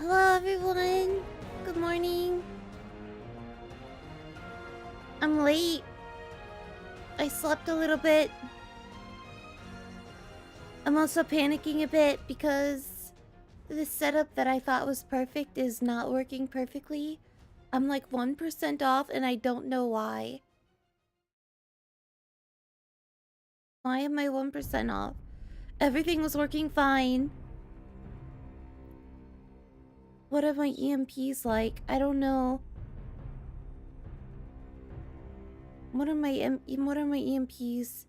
Hello everyone! Good morning. I'm late. I slept a little bit. I'm also panicking a bit because the setup that I thought was perfect is not working perfectly. I'm like 1% off and I don't know why. Why am I 1% off? Everything was working fine. What are my EMPs like? I don't know. What are my EMPs?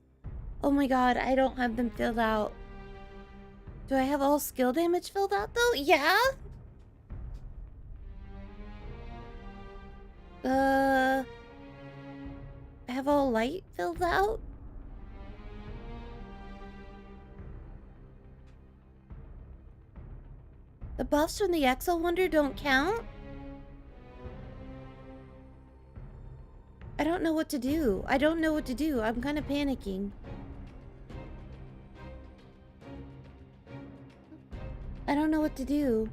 Oh my god, I don't have them filled out. Do I have all skill damage filled out though? Yeah? I have all light filled out? The buffs from the Exo Wonder don't count? I don't know what to do. I don't know what to do. I'm kind of panicking. I don't know what to do.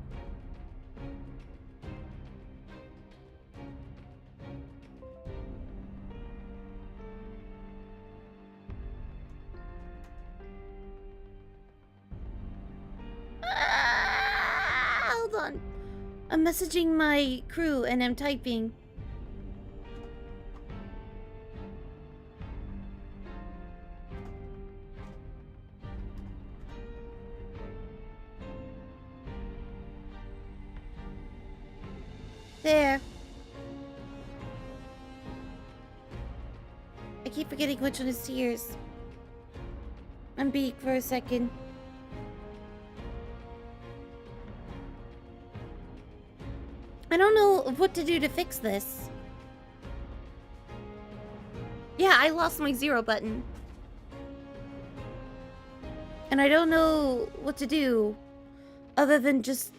Hold on. I'm messaging my crew and I'm typing. There. I keep forgetting which one is tears. I'm beak for a second. I don't know what to do to fix this. Yeah, I lost my 0 button. And I don't know what to do other than just...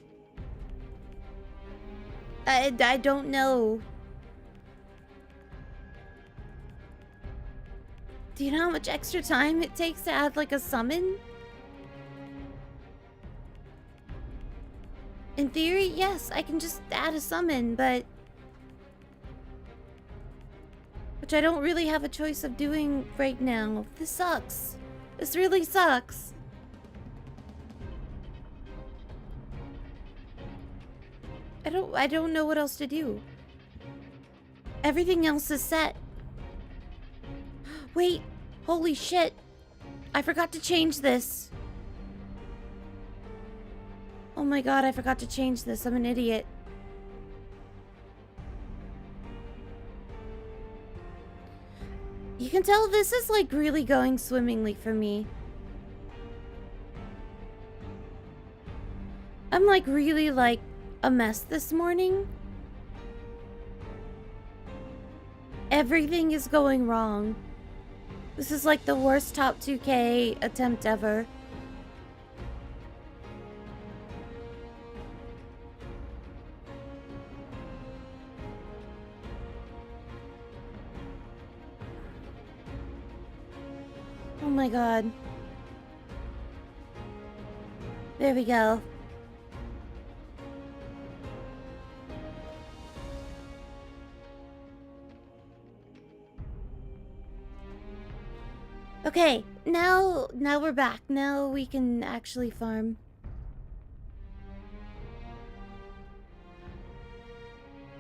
I don't know. Do you know how much extra time it takes to add like a summon? In theory, yes, I can just add a summon, but... which I don't really have a choice of doing right now. This sucks. This really sucks. I don't know what else to do. Everything else is set. Wait, holy shit. I forgot to change this. Oh my god, I forgot to change this. I'm an idiot. You can tell this is like really going swimmingly for me. I'm like really like a mess this morning. Everything is going wrong. This is like the worst top 2K attempt ever. Oh my god. There we go. Okay, now we're back. Now we can actually farm.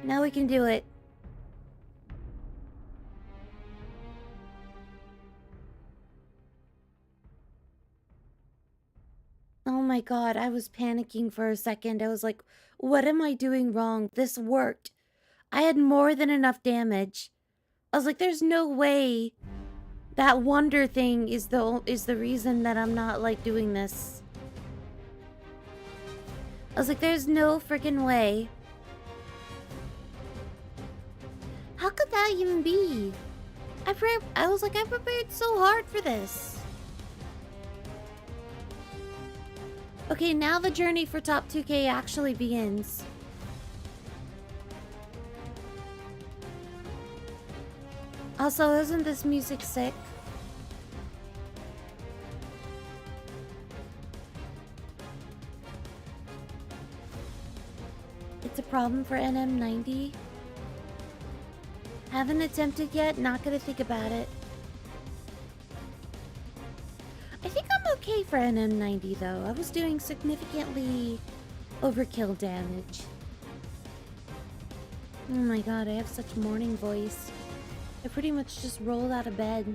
Now we can do it. Oh my god, I was panicking for a second. I was like, what am I doing wrong? This worked. I had more than enough damage. I was like, there's no way that wonder thing is the reason that I'm not like doing this. I was like, there's no freaking way. How could that even be? I was like, I prepared so hard for this. Okay, now the journey for top 2K actually begins. Also, isn't this music sick? it's a problem for NM90. Haven't attempted yet, not gonna think about it. I think I'm okay for NM90 though. I was doing significantly overkill damage. Oh my god, I have such morning voice. I pretty much just rolled out of bed.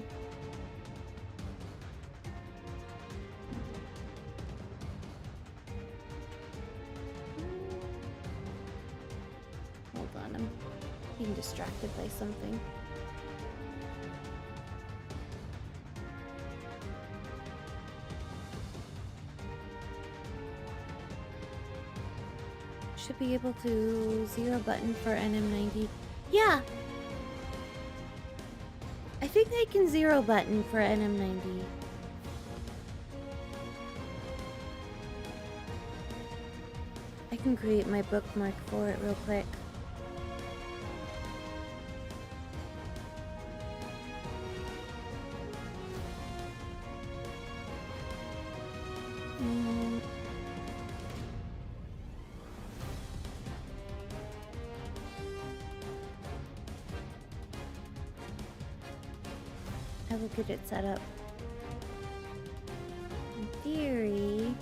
Hold on, I'm being distracted by something. Should be able to zero button for NM90. Yeah! I think I can zero button for NM90. I can create my bookmark for it real quick. I will get it set up. In theory...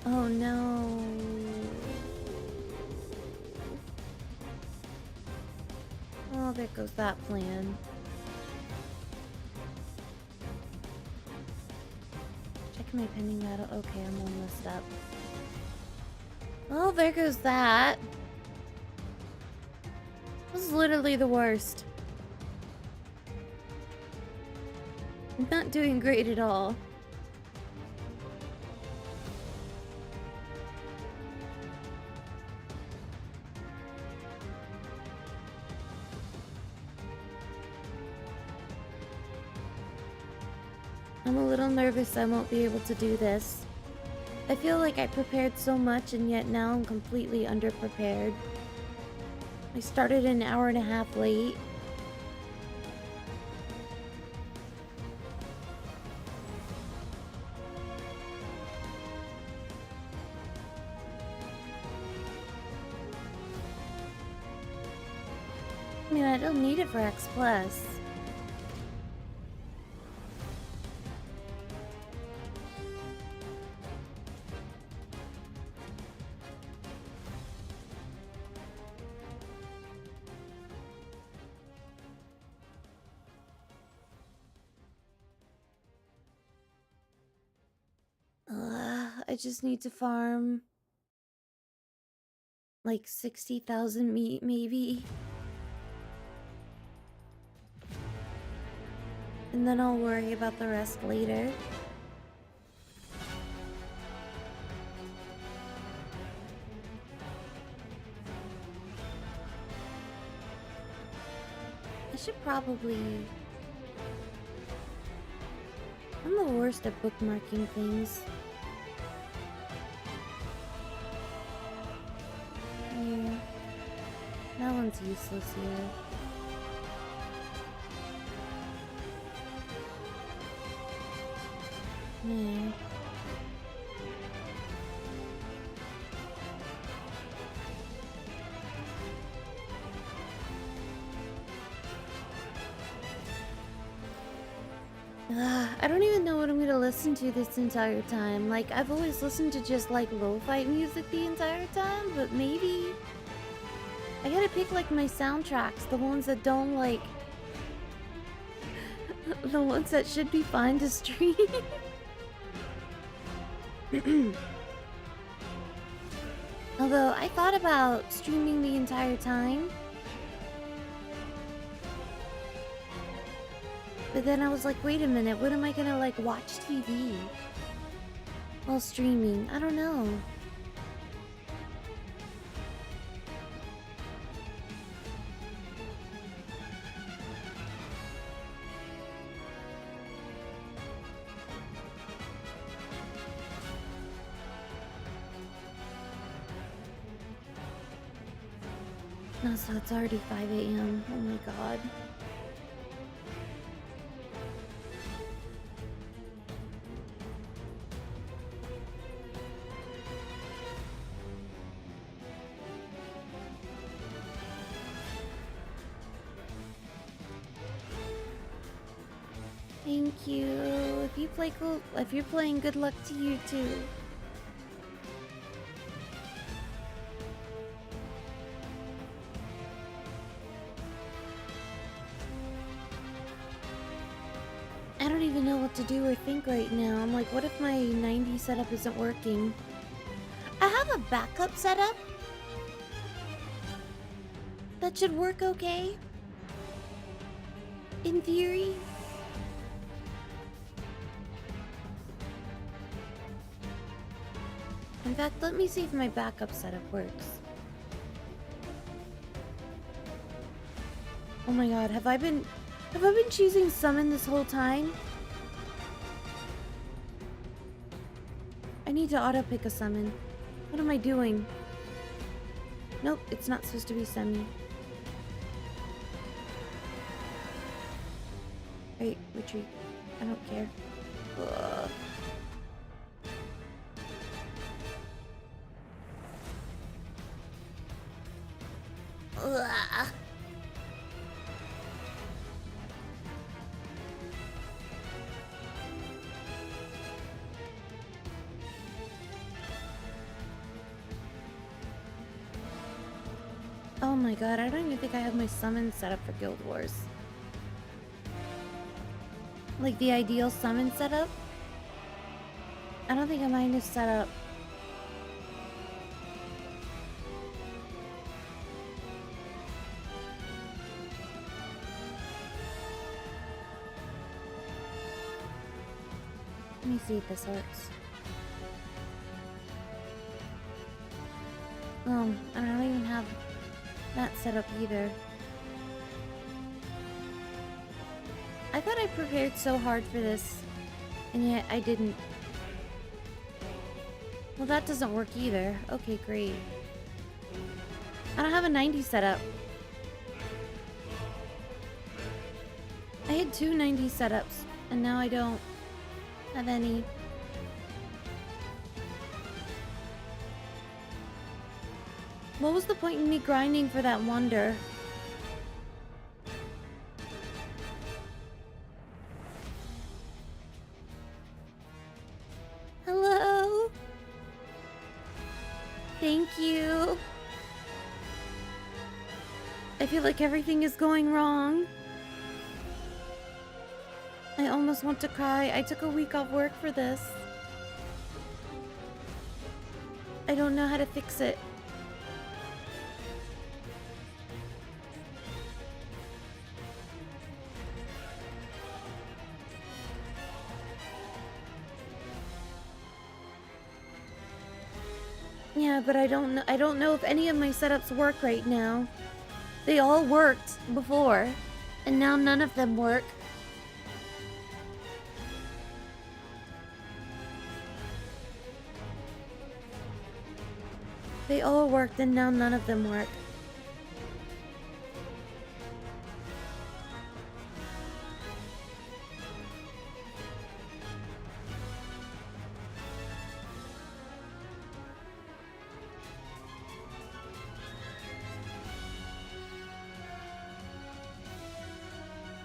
Oh no. Oh, there goes that plan. Check my pending battle. Okay, I'm all messed up. Oh, there goes that. This is literally the worst. I'm not doing great at all. I'm a little nervous I won't be able to do this. I feel like I prepared so much and yet now I'm completely underprepared. I started an hour and a half late. I mean, I don't need it for X+. I just need to farm like 60,000 meat, maybe. And then I'll worry about the rest later. I should probably... I'm the worst at bookmarking things. Yeah. That one's useless here. Yeah. I don't even know what I'm gonna listen to this entire time. Like, I've always listened to just like lo-fi music the entire time, but maybe I gotta pick like my soundtracks, the ones that don't like the ones that should be fine to stream. Although I thought about streaming the entire time, but then I was like, wait a minute, when am I gonna like watch TV while streaming? I don't know. No, so it's already 5 a.m. Oh my god. Thank you. If you're playing, good luck to you too. I don't even know what to do or think right now. I'm like, what if my 90 setup isn't working? I have a backup setup that should work okay. In theory. In fact, let me see if my backup setup works. Oh my god, have I been choosing summon this whole time? I need to auto pick a summon. What am I doing? Nope, it's not supposed to be semi. Wait, retreat. I don't care. Ugh. Ugh. Oh my god, I don't even think I have my summon set up for Guild Wars. Like the ideal summon setup? I don't think mine is set up. Let me see if this works. Oh, I don't even have that set up either. I thought I prepared so hard for this, and yet I didn't. Well, that doesn't work either. Okay, great. I don't have a 90 set up. I had 2 90 setups, and now I don't have any. What was the point in me grinding for that wonder? Hello? Thank you. I feel like everything is going wrong. I almost want to cry. I took a week off work for this. I don't know how to fix it. Yeah, but I don't know if any of my setups work right now. They all worked before, and now none of them work. They all worked, and now none of them work.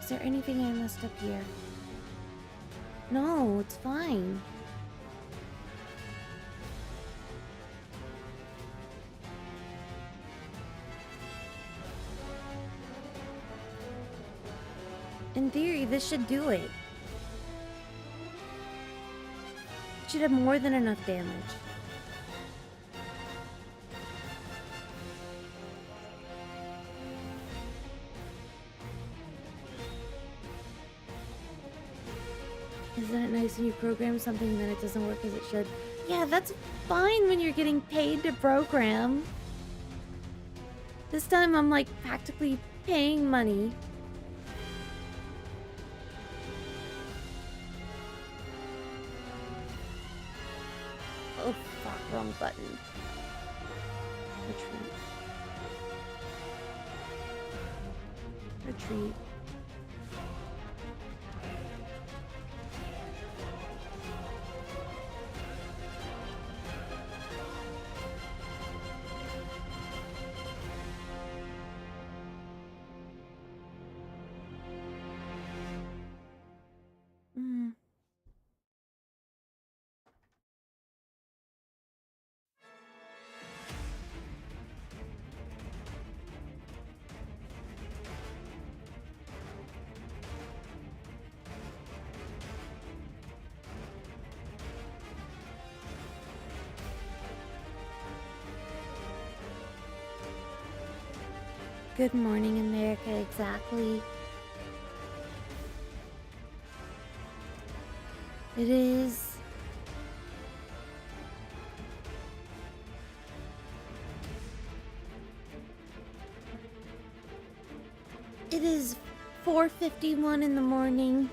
Is there anything I messed up here? No, it's fine. In theory, this should do it. It should have more than enough damage. Isn't it nice when you program something and then it doesn't work as it should? Yeah, that's fine when you're getting paid to program. This time I'm like practically paying money. Oh fuck, wrong button. Retreat. Retreat. Good morning, America, exactly. It is... It is 4:51 in the morning.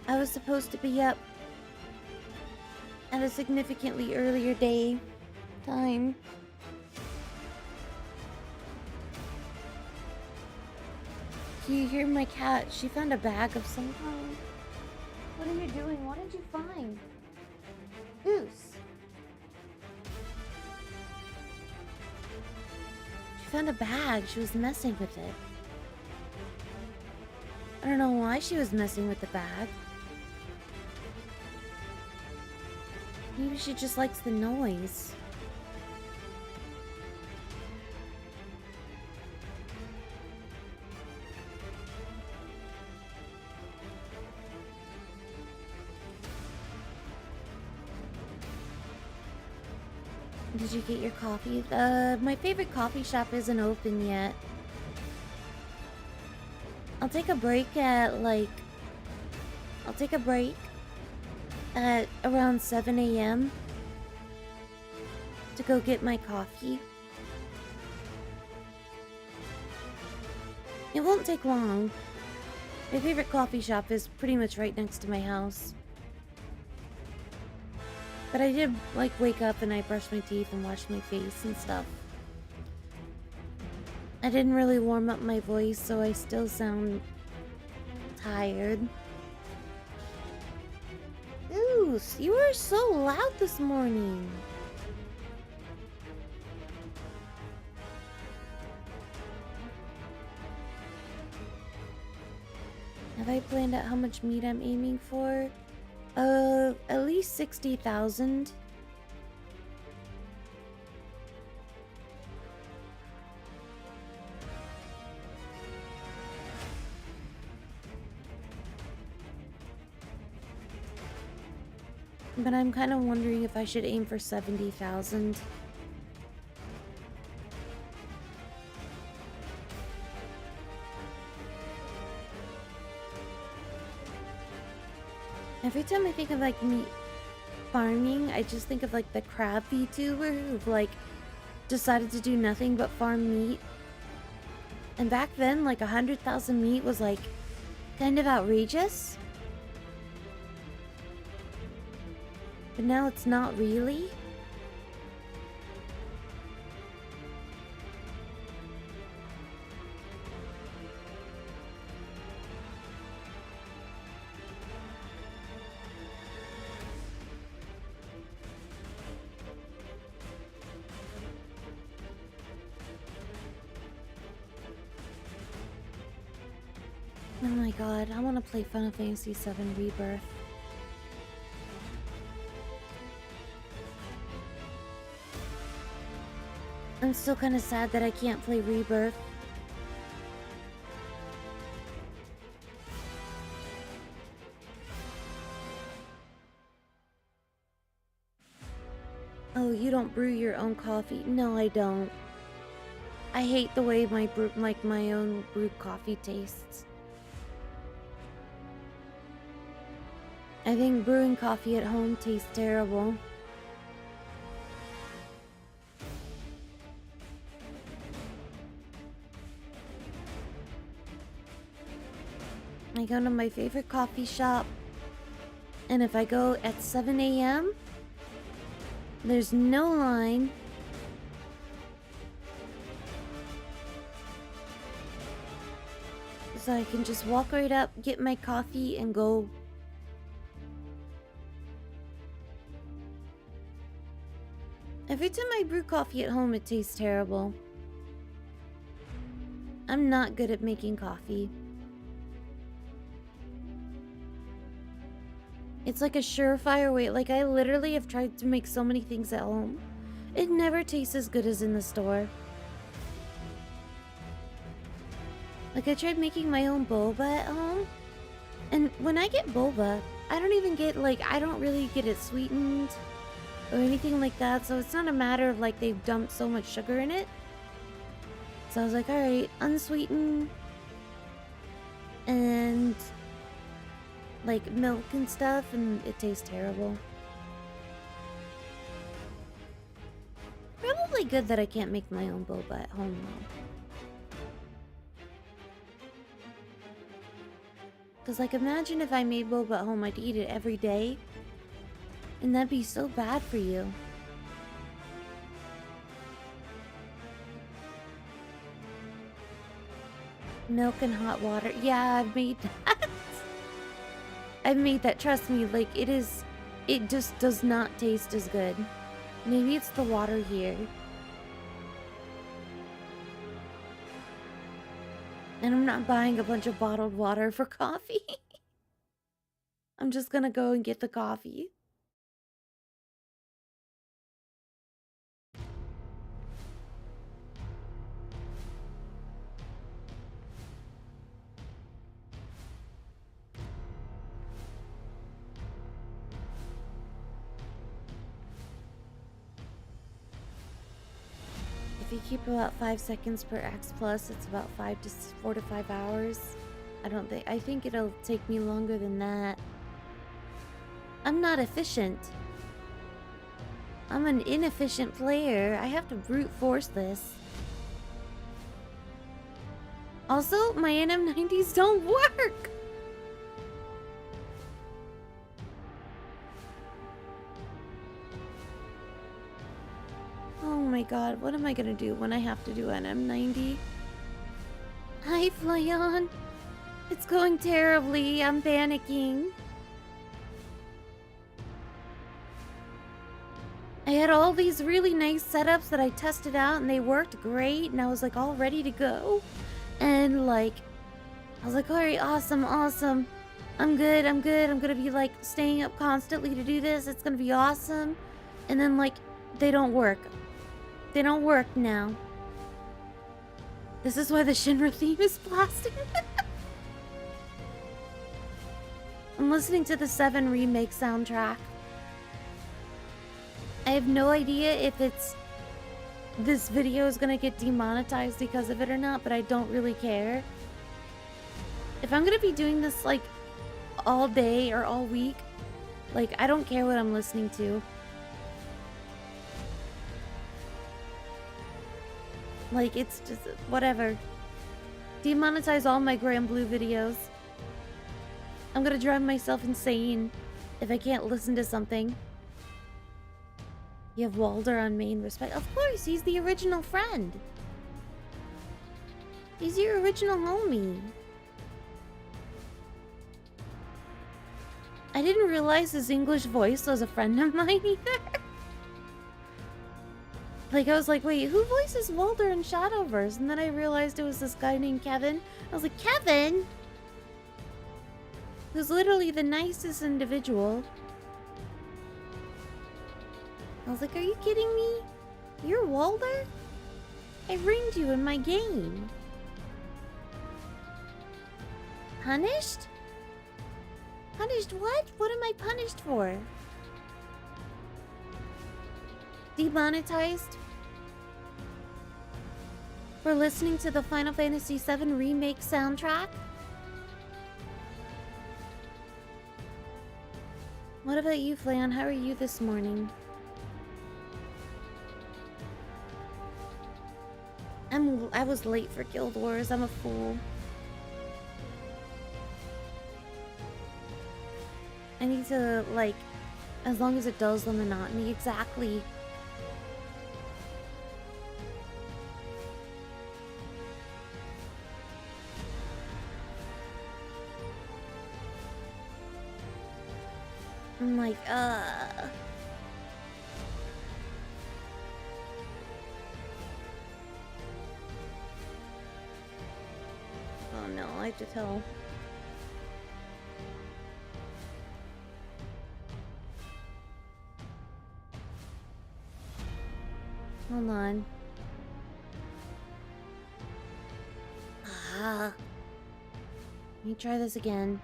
I was supposed to be up at a significantly earlier time. Can you hear my cat? She found a bag of some kind. What are you doing? What did you find? Goose. She found a bag. She was messing with it. I don't know why she was messing with the bag. Maybe she just likes the noise. Did you get your coffee? My favorite coffee shop isn't open yet. I'll take a break at around 7 a.m. to go get my coffee. It won't take long. My favorite coffee shop is pretty much right next to my house. But I did, wake up and I brushed my teeth and washed my face and stuff. I didn't really warm up my voice, so I still sound tired. Goose, you were so loud this morning. Have I planned out how much meat I'm aiming for? At least 60,000. But I'm kind of wondering if I should aim for 70,000. Every time I think of meat farming, I just think of the crab VTuber who've decided to do nothing but farm meat. And back then 100,000 meat was kind of outrageous. But now it's not really. Oh my god, I want to play Final Fantasy VII Rebirth. I'm still kind of sad that I can't play Rebirth. Oh, you don't brew your own coffee? No, I don't. I hate the way my own brewed coffee tastes. I think brewing coffee at home tastes terrible. I go to my favorite coffee shop, and if I go at 7 a.m., there's no line. so I can just walk right up, get my coffee, and go. Every time I brew coffee at home, it tastes terrible. I'm not good at making coffee. It's like a surefire way. Like, I literally have tried to make so many things at home. It never tastes as good as in the store. Like, I tried making my own boba at home. And when I get boba, I don't even get, like, I don't really get it sweetened or anything like that. So it's not a matter of, like, they've dumped so much sugar in it. So I was like, alright, unsweetened. And like milk and stuff, and it tastes terrible. Probably good that I can't make my own boba at home though. Cause like imagine if I made boba at home, I'd eat it every day. And that'd be so bad for you. Milk and hot water. Yeah, I've made that. I've made that, trust me, like it just does not taste as good. Maybe it's the water here. And I'm not buying a bunch of bottled water for coffee. I'm just gonna go and get the coffee. If you keep about 5 seconds per X plus, it's about 4 to 5 hours. I think it'll take me longer than that. I'm not efficient. I'm an inefficient player. I have to brute force this. Also, my NM90s don't work! Oh my god, what am I gonna do when I have to do NM90? Hi, Flyon. It's going terribly. I'm panicking. I had all these really nice setups that I tested out and they worked great and I was like all ready to go. And like, I was like, alright, awesome. I'm good. I'm gonna be like staying up constantly to do this. It's gonna be awesome. And then like, they don't work. They don't work now. This is why the Shinra theme is blasting. I'm listening to the 7 remake soundtrack. I have no idea if this video is gonna get demonetized because of it or not, but I don't really care. If I'm gonna be doing this like all day or all week, like I don't care what I'm listening to. Like, it's just, whatever. Demonetize all my Granblue videos. I'm gonna drive myself insane if I can't listen to something. You have Walder on main respect. Of course, he's the original friend. He's your original homie. I didn't realize his English voice was a friend of mine either. Like, I was like, wait, who voices Walder in Shadowverse? And then I realized it was this guy named Kevin. I was like, Kevin? Who's literally the nicest individual. I was like, are you kidding me? You're Walder? I ringed you in my game. Punished? Punished what? What am I punished for? Demonetized? For listening to the Final Fantasy VII Remake soundtrack? What about you, Flan? How are you this morning? I was late for Guild Wars. I'm a fool. I need to, like, as long as it does the monotony, exactly. I'm like, Oh no, I have to tell. Hold on. Let me try this again.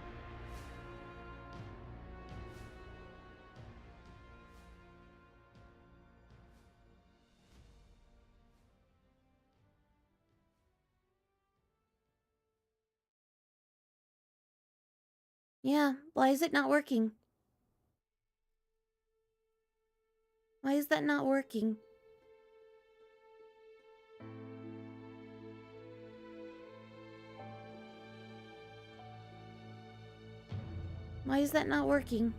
Yeah, why is it not working? Why is that not working? Why is that not working?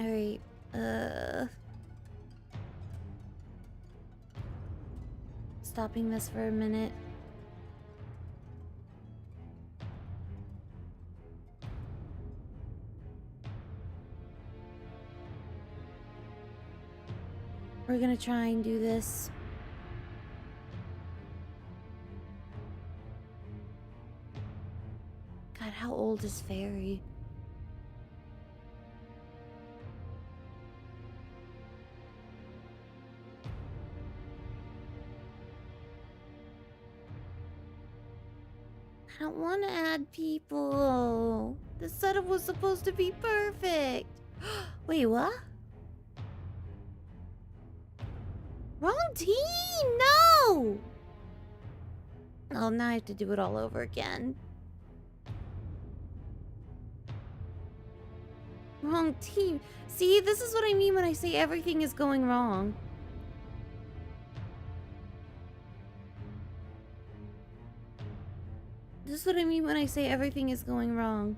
Alright, stopping this for a minute. We're gonna try and do this. God, how old is Fairy? I don't want to add people. The setup was supposed to be perfect. Wait, what? Wrong team! No! Oh, now I have to do it all over again. Wrong team. See, this is what I mean when I say everything is going wrong. This is what I mean when I say everything is going wrong.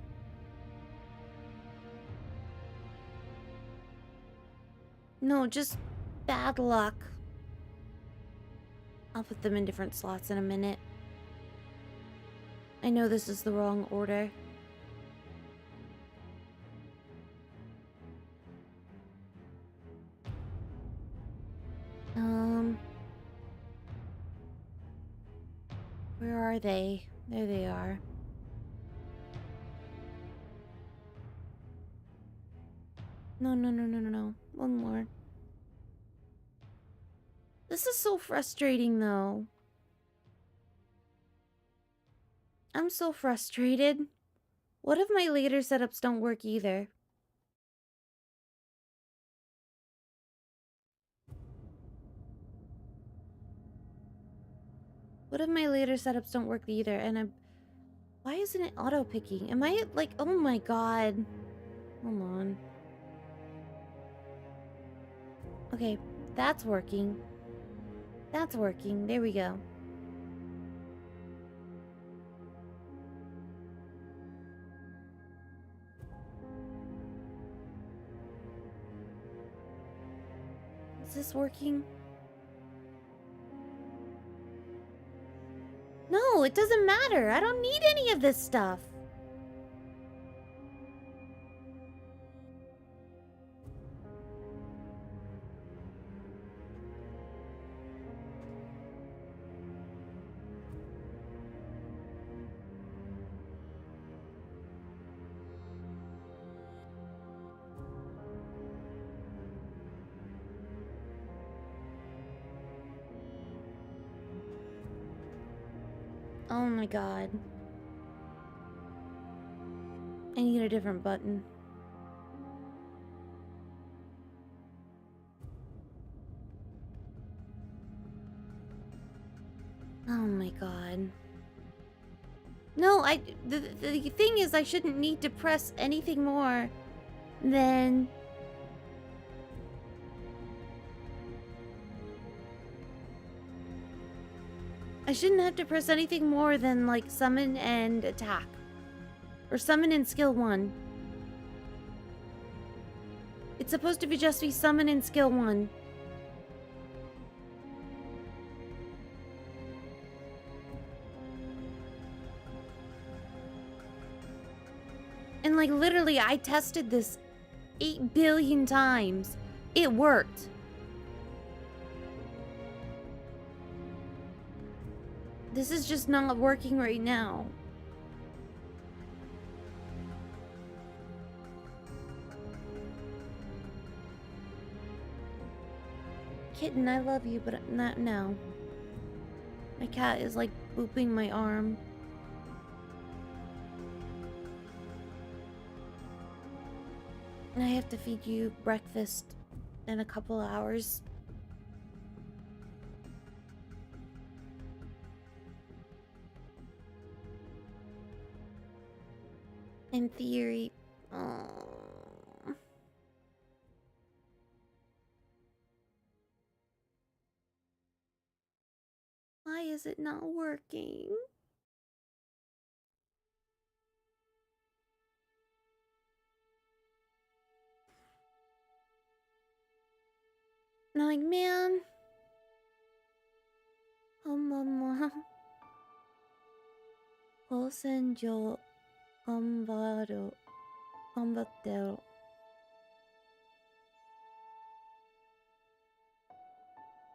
No, just bad luck. I'll put them in different slots in a minute. I know this is the wrong order. Where are they? There they are. No. One more. This is so frustrating, though. I'm so frustrated. What if my later setups don't work either? What if my later setups don't work either and I'm... Why isn't it auto-picking? Am I like... Oh my god. Hold on. Okay, that's working. That's working. There we go. Is this working? No, it doesn't matter. I don't need any of this stuff. Oh my god. I need a different button. Oh my god. No, the thing is I shouldn't need to press anything more than... I shouldn't have to press anything more than, like, summon and attack. Or summon and skill 1. It's supposed to just be summon and skill 1. And, like, literally, I tested this 8 billion times. It worked. This is just not working right now. Kitten, I love you, but not now. My cat is, like, booping my arm. And I have to feed you breakfast in a couple hours. In theory. Oh. Why is it not working? And I'm like, man. Oh, mama. 高専上頑張る。頑張ってやろう。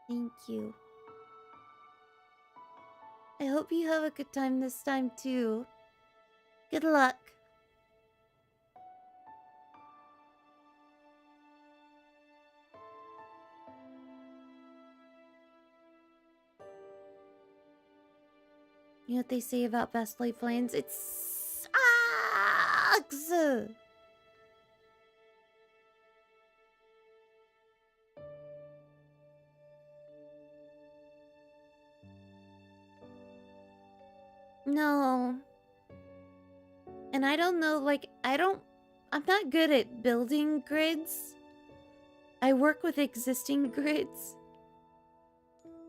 Thank you. I hope you have a good time this time too. Good luck. You know what they say about best laid plans? It sucks! No. And I don't know, like, I'm not good at building grids. I work with existing grids.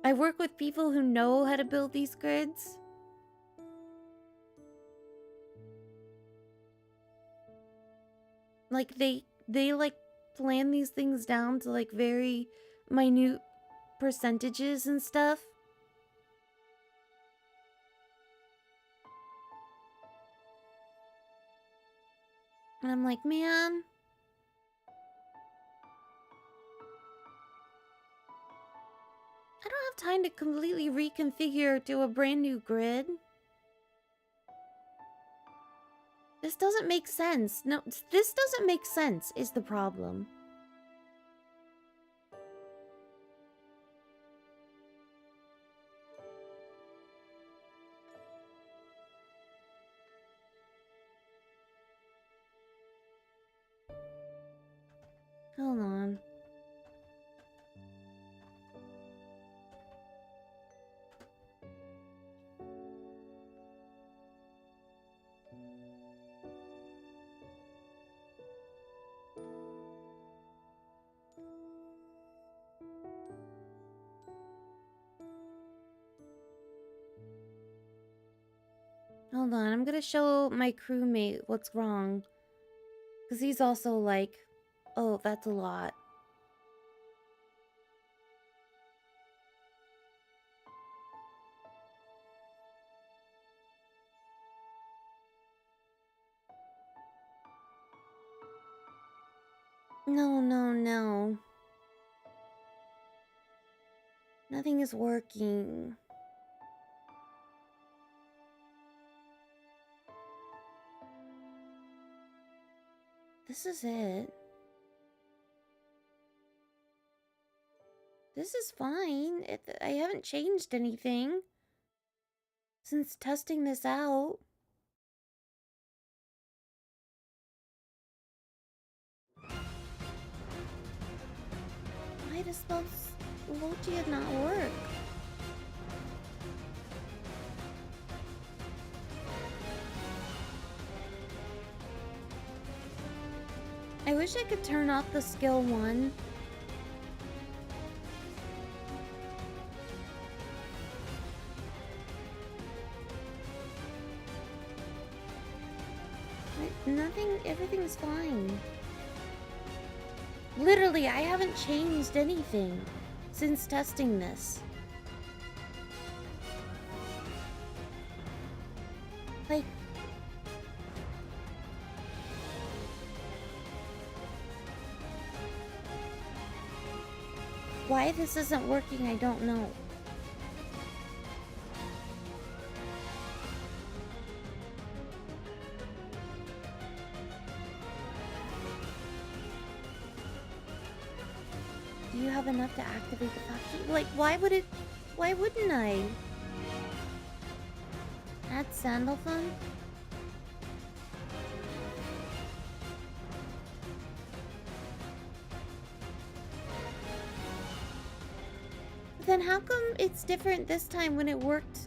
I work with people who know how to build these grids. Like, they like, plan these things down to, like, very minute percentages and stuff. And I'm like, man. I don't have time to completely reconfigure to a brand new grid. This doesn't make sense. No, this doesn't make sense is the problem. Hold on. Hold on, I'm gonna show my crewmate what's wrong. Because he's also like, oh, that's a lot. No, no, no. Nothing is working. This is it. This is fine. I haven't changed anything since testing this out. Why does those Lolita not work? I wish I could turn off the skill 1. Everything's fine. Literally, I haven't changed anything since testing this. Like, why this isn't working, I don't know. Do you have enough to activate the factory? Like, why wouldn't I? Add Sandalphon? Then how come it's different this time when it worked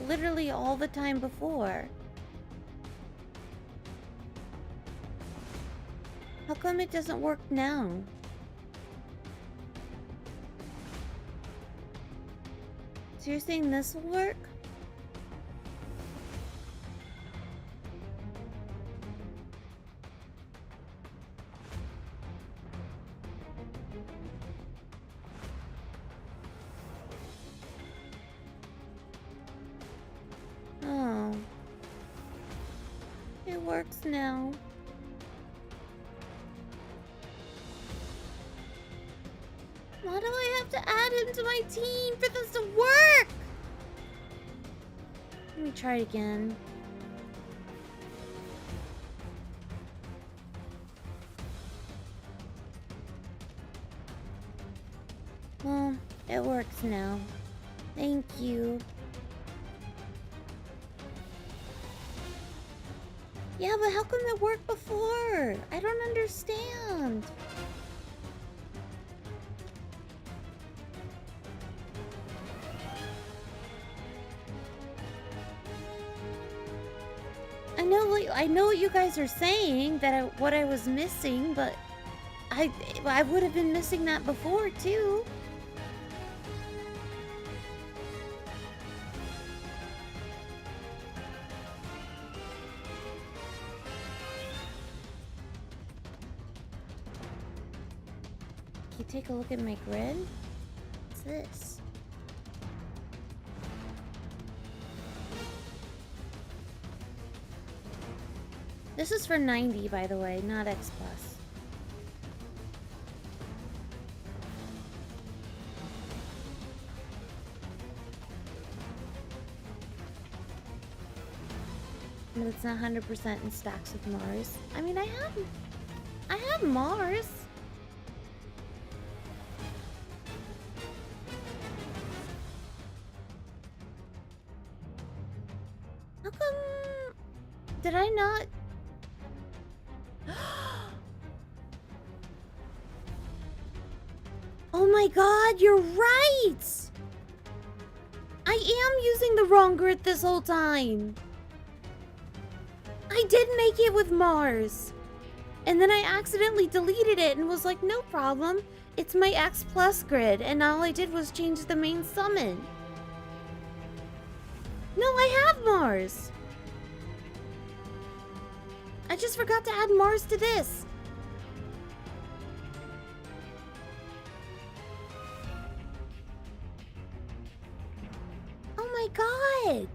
literally all the time before? How come it doesn't work now? So you're saying this will work? Oh. It works now. Why do I have to add him to my team for this to work? Let me try it again. Well, it works now. Thank you. Yeah, but how come it worked before? I don't understand. I know what you guys are saying, that what I was missing, but I would have been missing that before too. Can you take a look at my grid? What's this? This is for 90, by the way, not X+. But it's not 100% in stacks with Mars. I mean, I have Mars. How come... Did I not... Oh my god, you're right! I am using the wrong grid this whole time. I did make it with Mars. And then I accidentally deleted it and was like, no problem. It's my X+ grid. And all I did was change the main summon. No, I have Mars. I just forgot to add Mars to this. Oh my god!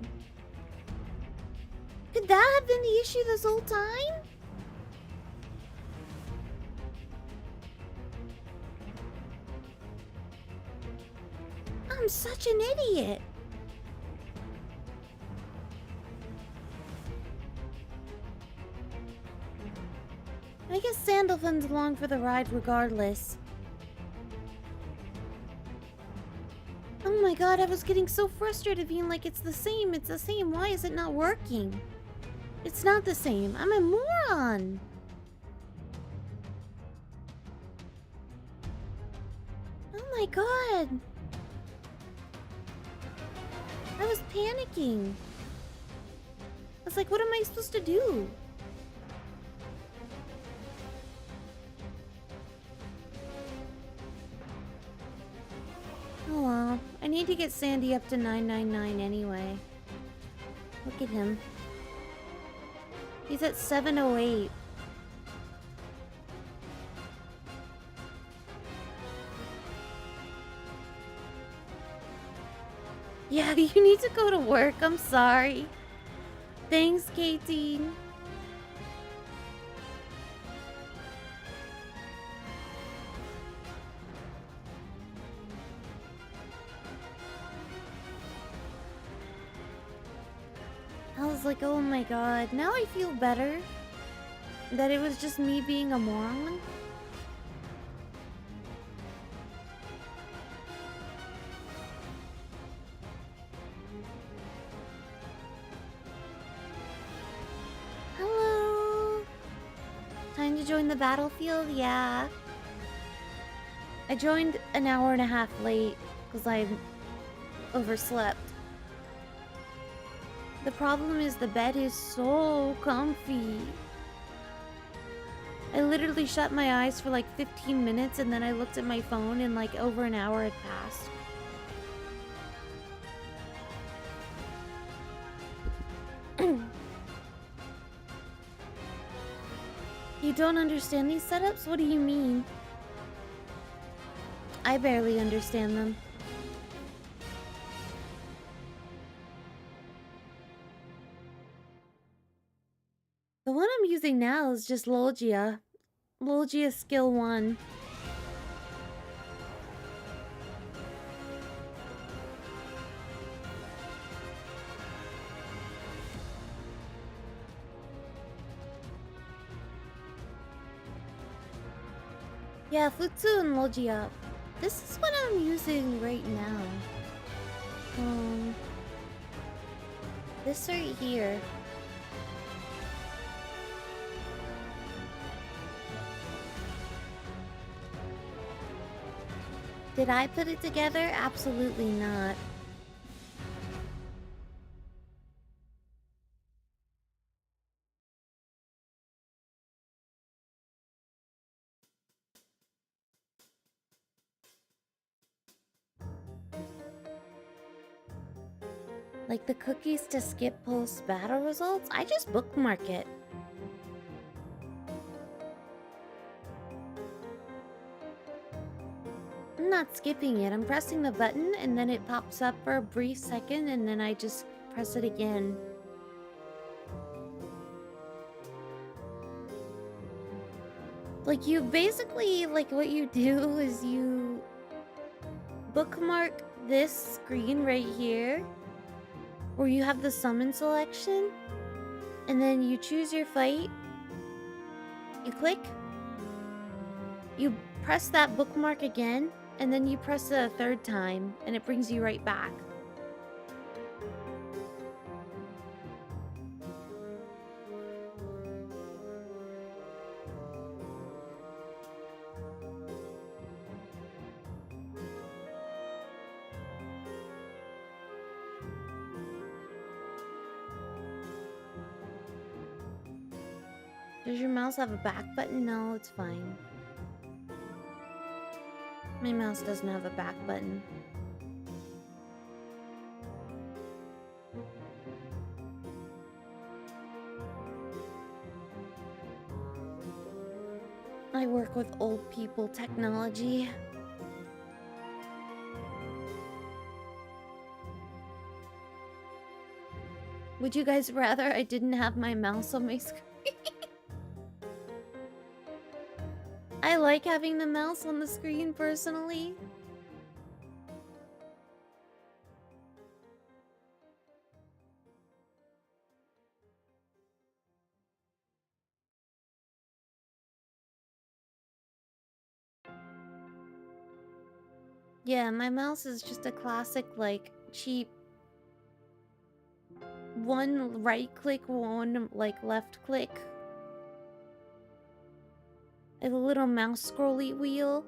Could that have been the issue this whole time? I'm such an idiot. I guess Sandalphon's along for the ride regardless. Oh my god, I was getting so frustrated being like, it's the same, why is it not working? It's not the same, I'm a moron! Oh my god! I was panicking. I was like, what am I supposed to do? Oh well, I need to get Sandy up to 999 anyway. Look at him. He's at 708. Yeah, you need to go to work. I'm sorry. Thanks, Katie. I was like, oh my god. Now I feel better. That it was just me being a moron. Hello. Time to join the battlefield? Yeah. I joined an hour and a half late because I overslept. The problem is the bed is so comfy. I literally shut my eyes for like 15 minutes and then I looked at my phone and like over an hour had passed. You don't understand these setups? What do you mean? I barely understand them. The one I'm using now is just Logia. Logia Skill 1. Yeah, Futsu and Logia. This is what I'm using right now. This right here. Did I put it together? Absolutely not. Like the cookies to skip post battle results? I just bookmark it. I'm not skipping it. I'm pressing the button and then it pops up for a brief second and then I just press it again. Like you basically, like what you do is you bookmark this screen right here where you have the summon selection and then you choose your fight. You click. You press that bookmark again and then you press it a third time and it brings you right back. Does your mouse have a back button? No, it's fine. My mouse doesn't have a back button. I work with old people technology. Would you guys rather I didn't have my mouse on my screen? I like having the mouse on the screen personally. Yeah, my mouse is just a classic, like, cheap one right click, one like left click. I have a little mouse scrolly wheel.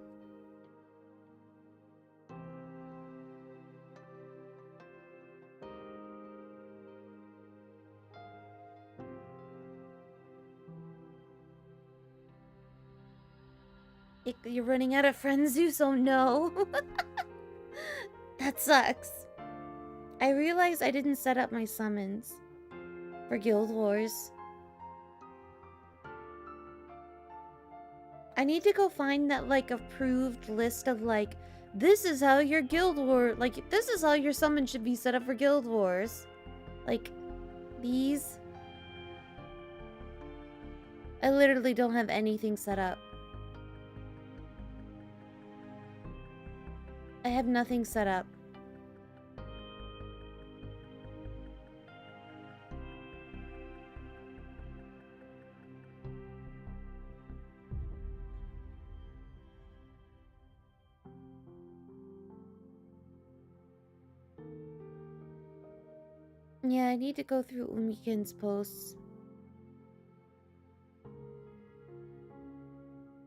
You're running out of friends, Zeus? Oh no. That sucks. I realized I didn't set up my summons for Guild Wars. I need to go find that, like, approved list of, like, this is how your guild war, like, this is how your summon should be set up for guild wars. Like, these. I literally don't have anything set up. I have nothing set up. Yeah, I need to go through Umikin's posts.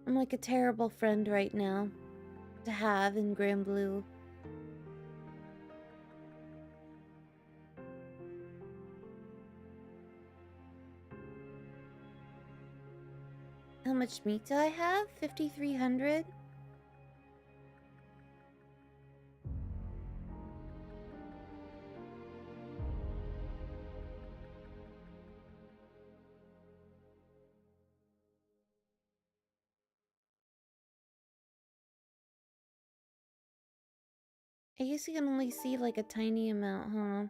I'm like a terrible friend right now to have in Granblue. How much meat do I have? 5,300? I guess you can only see like a tiny amount, huh?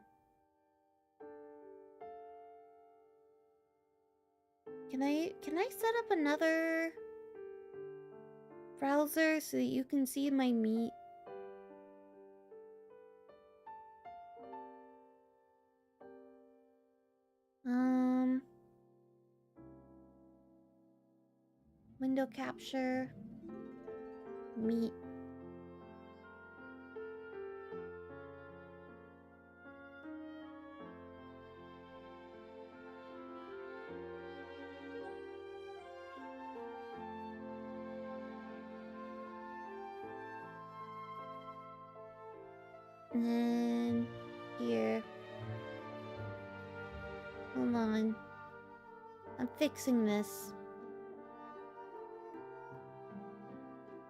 Can I set up another browser so that you can see my meat? Window capture, meat. And then here. Hold on. I'm fixing this.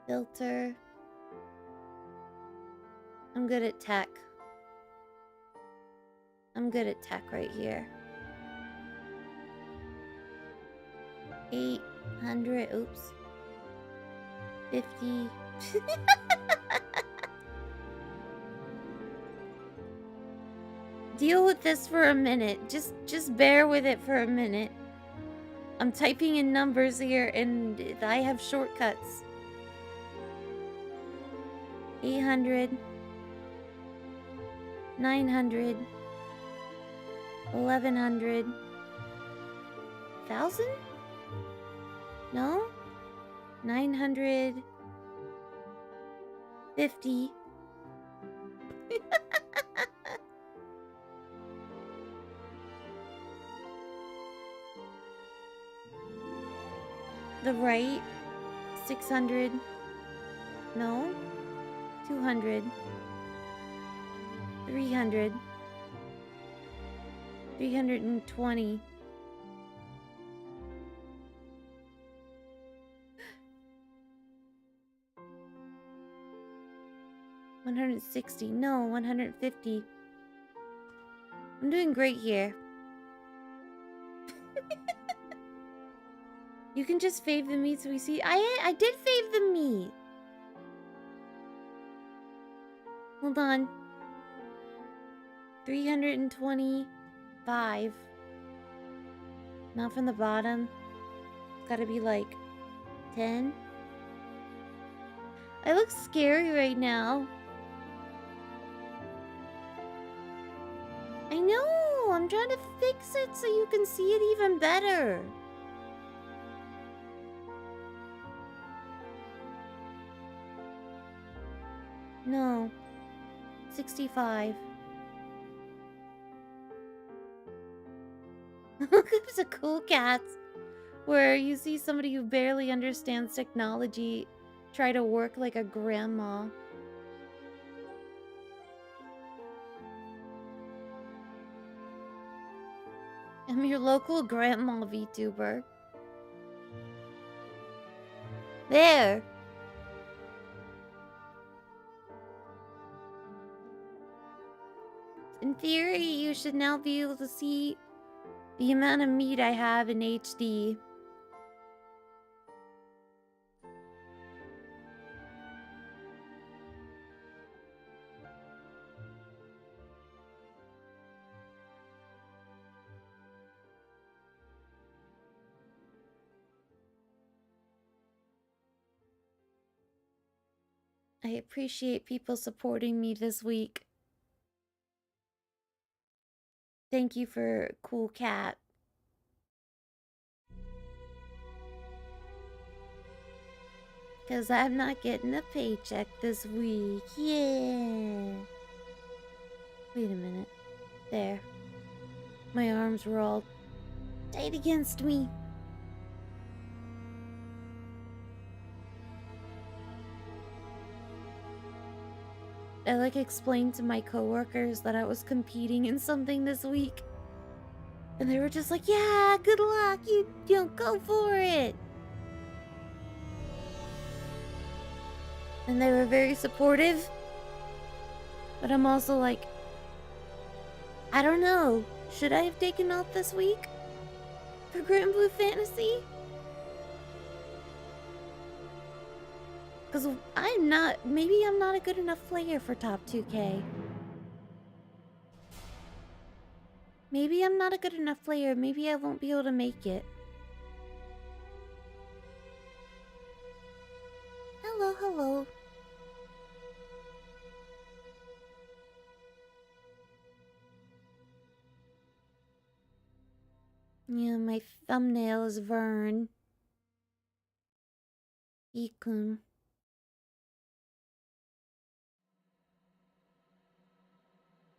Filter. I'm good at tech. I'm good at tech right here. 800, oops. 50. Deal with this for a minute. Just bear with it for a minute. I'm typing in numbers here and I have shortcuts. 800. 900. 1100. 1,000? No? 950. The right, 600. No? 200. 300. 320. $160. No, 150. I'm doing great here. You can just fave the meat so we see. I did fave the meat. Hold on. 325. Not from the bottom. It's gotta be like 10. I look scary right now. I know. I'm trying to fix it so you can see it even better. No. 65. There's a cool cat where you see somebody who barely understands technology try to work like a grandma. I'm your local grandma VTuber. There! In theory, you should now be able to see the amount of meat I have in HD. I appreciate people supporting me this week. Thank you for Cool Cat. Because I'm not getting a paycheck this week. Yeah. Wait a minute. There. My arms were all tight against me. I explained to my coworkers that I was competing in something this week. And they were just like, yeah, good luck. You go for it. And they were very supportive. But I'm also like, I don't know. Should I have taken off this week for Granblue Fantasy? Because maybe I'm not a good enough player for top 2K. Maybe I'm not a good enough player. Maybe I won't be able to make it. Hello, hello. Yeah, my thumbnail is Vern. Ikun.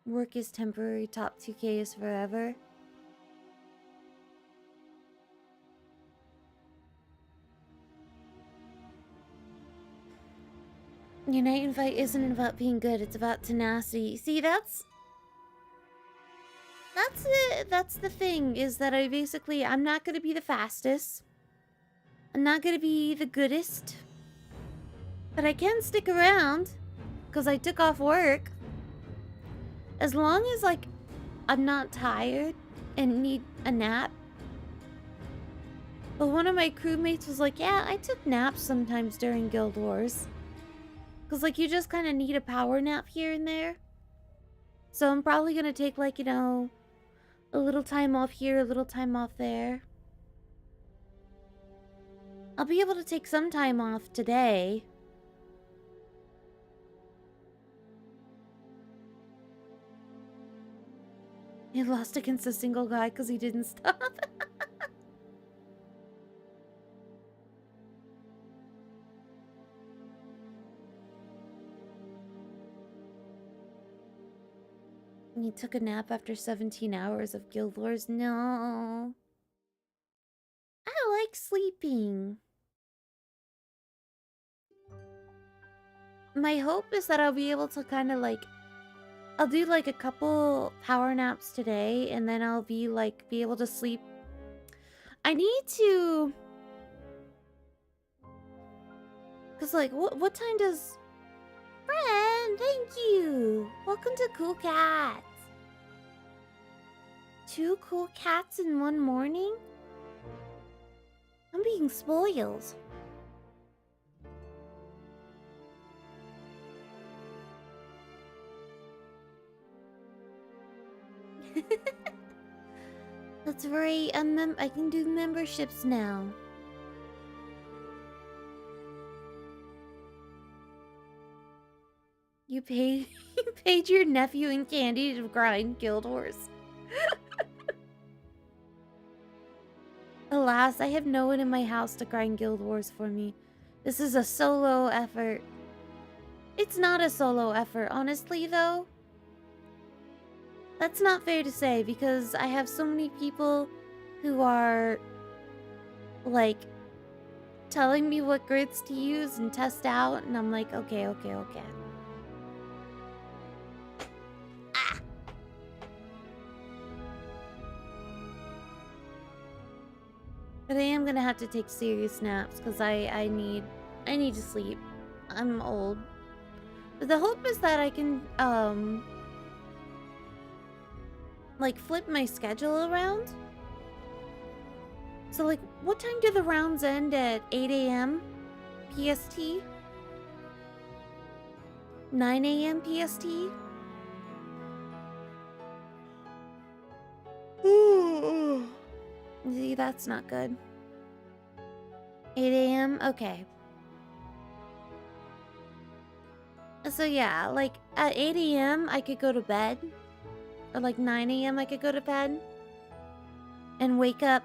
Work is temporary, top 2K is forever. Unite and Fight isn't about being good, it's about tenacity. See, that's the thing, is that I'm not gonna be the fastest. I'm not gonna be the goodest. But I can stick around, because I took off work. As long as, I'm not tired and need a nap. But one of my crewmates was like, yeah, I took naps sometimes during Guild Wars. Because, you just kind of need a power nap here and there. So I'm probably going to take, a little time off here, a little time off there. I'll be able to take some time off today. He lost against a single guy because he didn't stop. He took a nap after 17 hours of Guild Wars. No. I like sleeping. My hope is that I'll be able to kind of I'll do a couple power naps today, and then I'll be able to sleep. I need to, cause what time does? Friend, thank you. Welcome to Cool Cats. 2 cool cats in one morning? I'm being spoiled. That's right, I can do memberships now. You paid your nephew and Candy to grind Guild Wars. Alas, I have no one in my house to grind Guild Wars for me. This is a solo effort. It's not a solo effort, honestly, though. That's not fair to say, because I have so many people who are, telling me what grids to use and test out, and I'm like, okay. Ah! But I am gonna have to take serious naps, because I need to sleep. I'm old. But the hope is that I can, flip my schedule around. So, what time do the rounds end? At 8 a.m. PST? 9 a.m. PST? See, that's not good. 8 a.m.? Okay. So yeah, like at 8 a.m. I could go to bed. Or like 9 a.m. I could go to bed. And wake up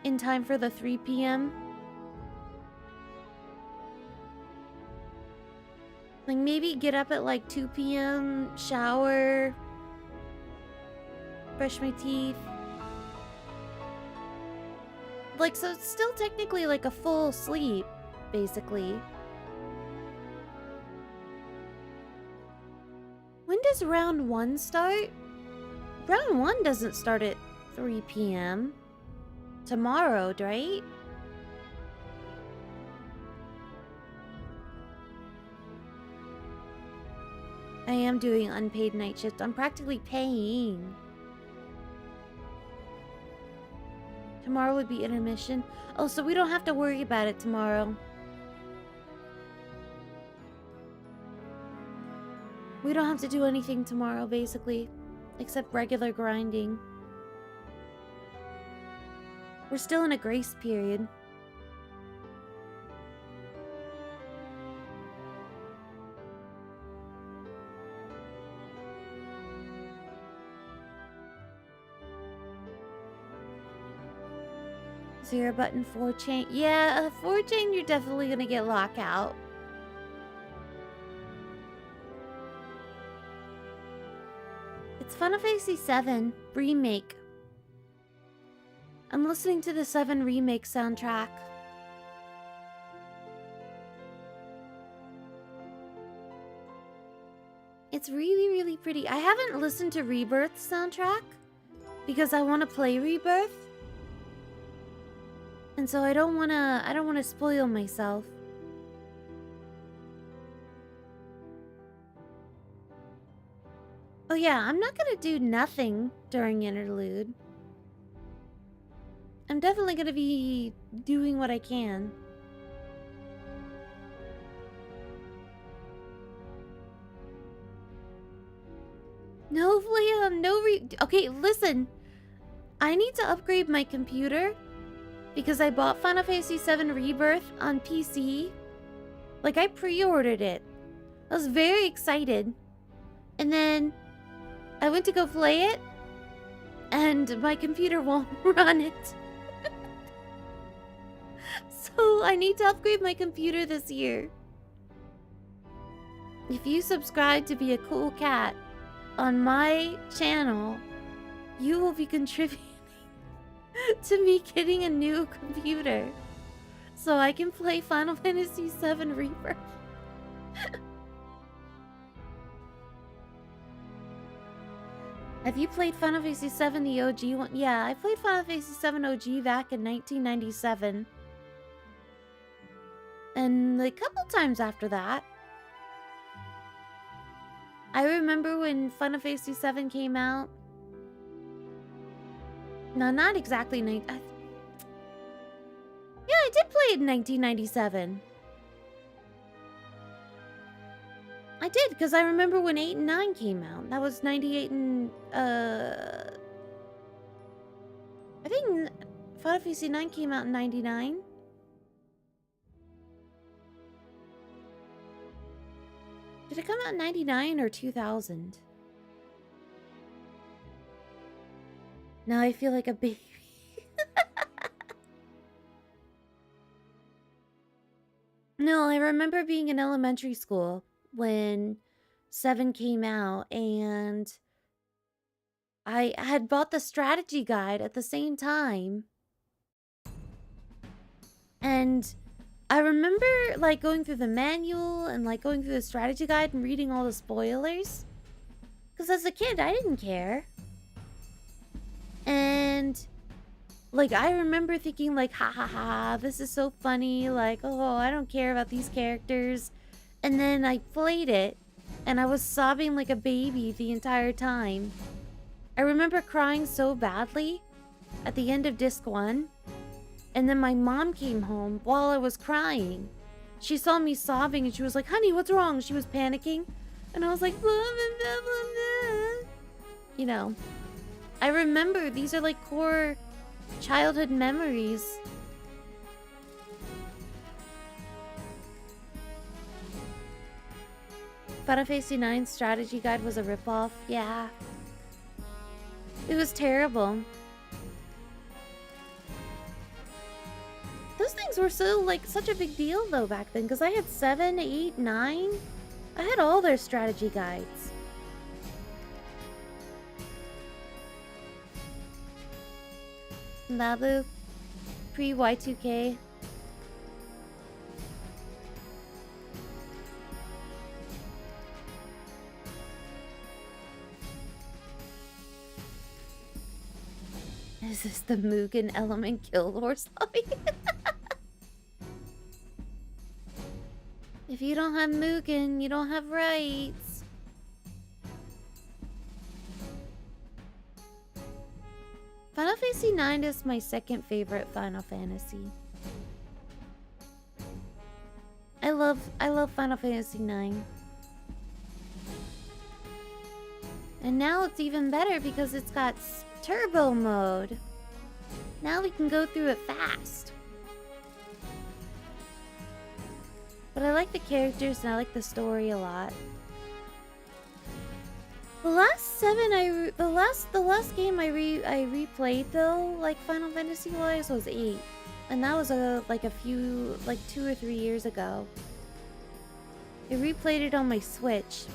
in time for the 3 p.m. Like maybe get up at like 2 p.m., shower, brush my teeth. Like, so it's still technically like a full sleep, basically. When does round 1 start? Round 1 doesn't start at 3 p.m. Tomorrow, right? I am doing unpaid night shifts. I'm practically paying. Tomorrow would be intermission. Oh, so we don't have to worry about it tomorrow. We don't have to do anything tomorrow, basically. Except regular grinding. We're still in a grace period. Zero button 4chain. Yeah, 4chain you're definitely gonna get lockout. It's Final Fantasy 7 Remake. I'm listening to the 7 Remake soundtrack. It's really, really pretty. I haven't listened to Rebirth's soundtrack because I want to play Rebirth. And so I don't want to spoil myself. Oh yeah, I'm not going to do nothing during interlude. I'm definitely going to be doing what I can. No, Leon, okay, listen. I need to upgrade my computer because I bought Final Fantasy 7 Rebirth on PC. Like, I pre-ordered it. I was very excited. And then I went to go play it, and my computer won't run it. So I need to upgrade my computer this year. If you subscribe to be a cool cat on my channel, you will be contributing to me getting a new computer so I can play Final Fantasy 7 Rebirth. Have you played Final Fantasy 7 the OG one? Yeah, I played Final Fantasy 7 OG back in 1997. And a couple times after that. I remember when Final Fantasy 7 came out. No, not exactly. Yeah, I did play it in 1997. I did, because I remember when 8 and 9 came out. That was 98 and, I think Final Fantasy 9 came out in 99. Did it come out in 99 or 2000? Now I feel like a baby. No, I remember being in elementary school when 7 came out, and I had bought the strategy guide at the same time. And I remember like going through the manual and like going through the strategy guide and reading all the spoilers. Because as a kid, I didn't care. And like I remember thinking like, ha ha ha, this is so funny. Like, oh, I don't care about these characters. And then I played it and I was sobbing like a baby the entire time. I remember crying so badly at the end of disc 1. And then my mom came home while I was crying. She saw me sobbing and she was like, honey, what's wrong? She was panicking. And I was like, blah, blah, blah, blah, blah. You know, I remember these are like core childhood memories. Final Fantasy 9 strategy guide was a ripoff. Yeah. It was terrible. Those things were so, like, such a big deal, though, back then. Because I had 7, 8, 9. I had all their strategy guides. Babu. Pre-Y2K. Is this the Mugen Element Guild Wars lobby? If you don't have Mugen, you don't have rights. Final Fantasy 9 is my second favorite Final Fantasy. I love Final Fantasy 9. And now it's even better because it's got turbo mode. Now we can go through it fast. But I like the characters and I like the story a lot. The last 7 the last game I replayed though, like Final Fantasy wise, was 8. And that was like 2 or 3 years ago. I replayed it on my Switch.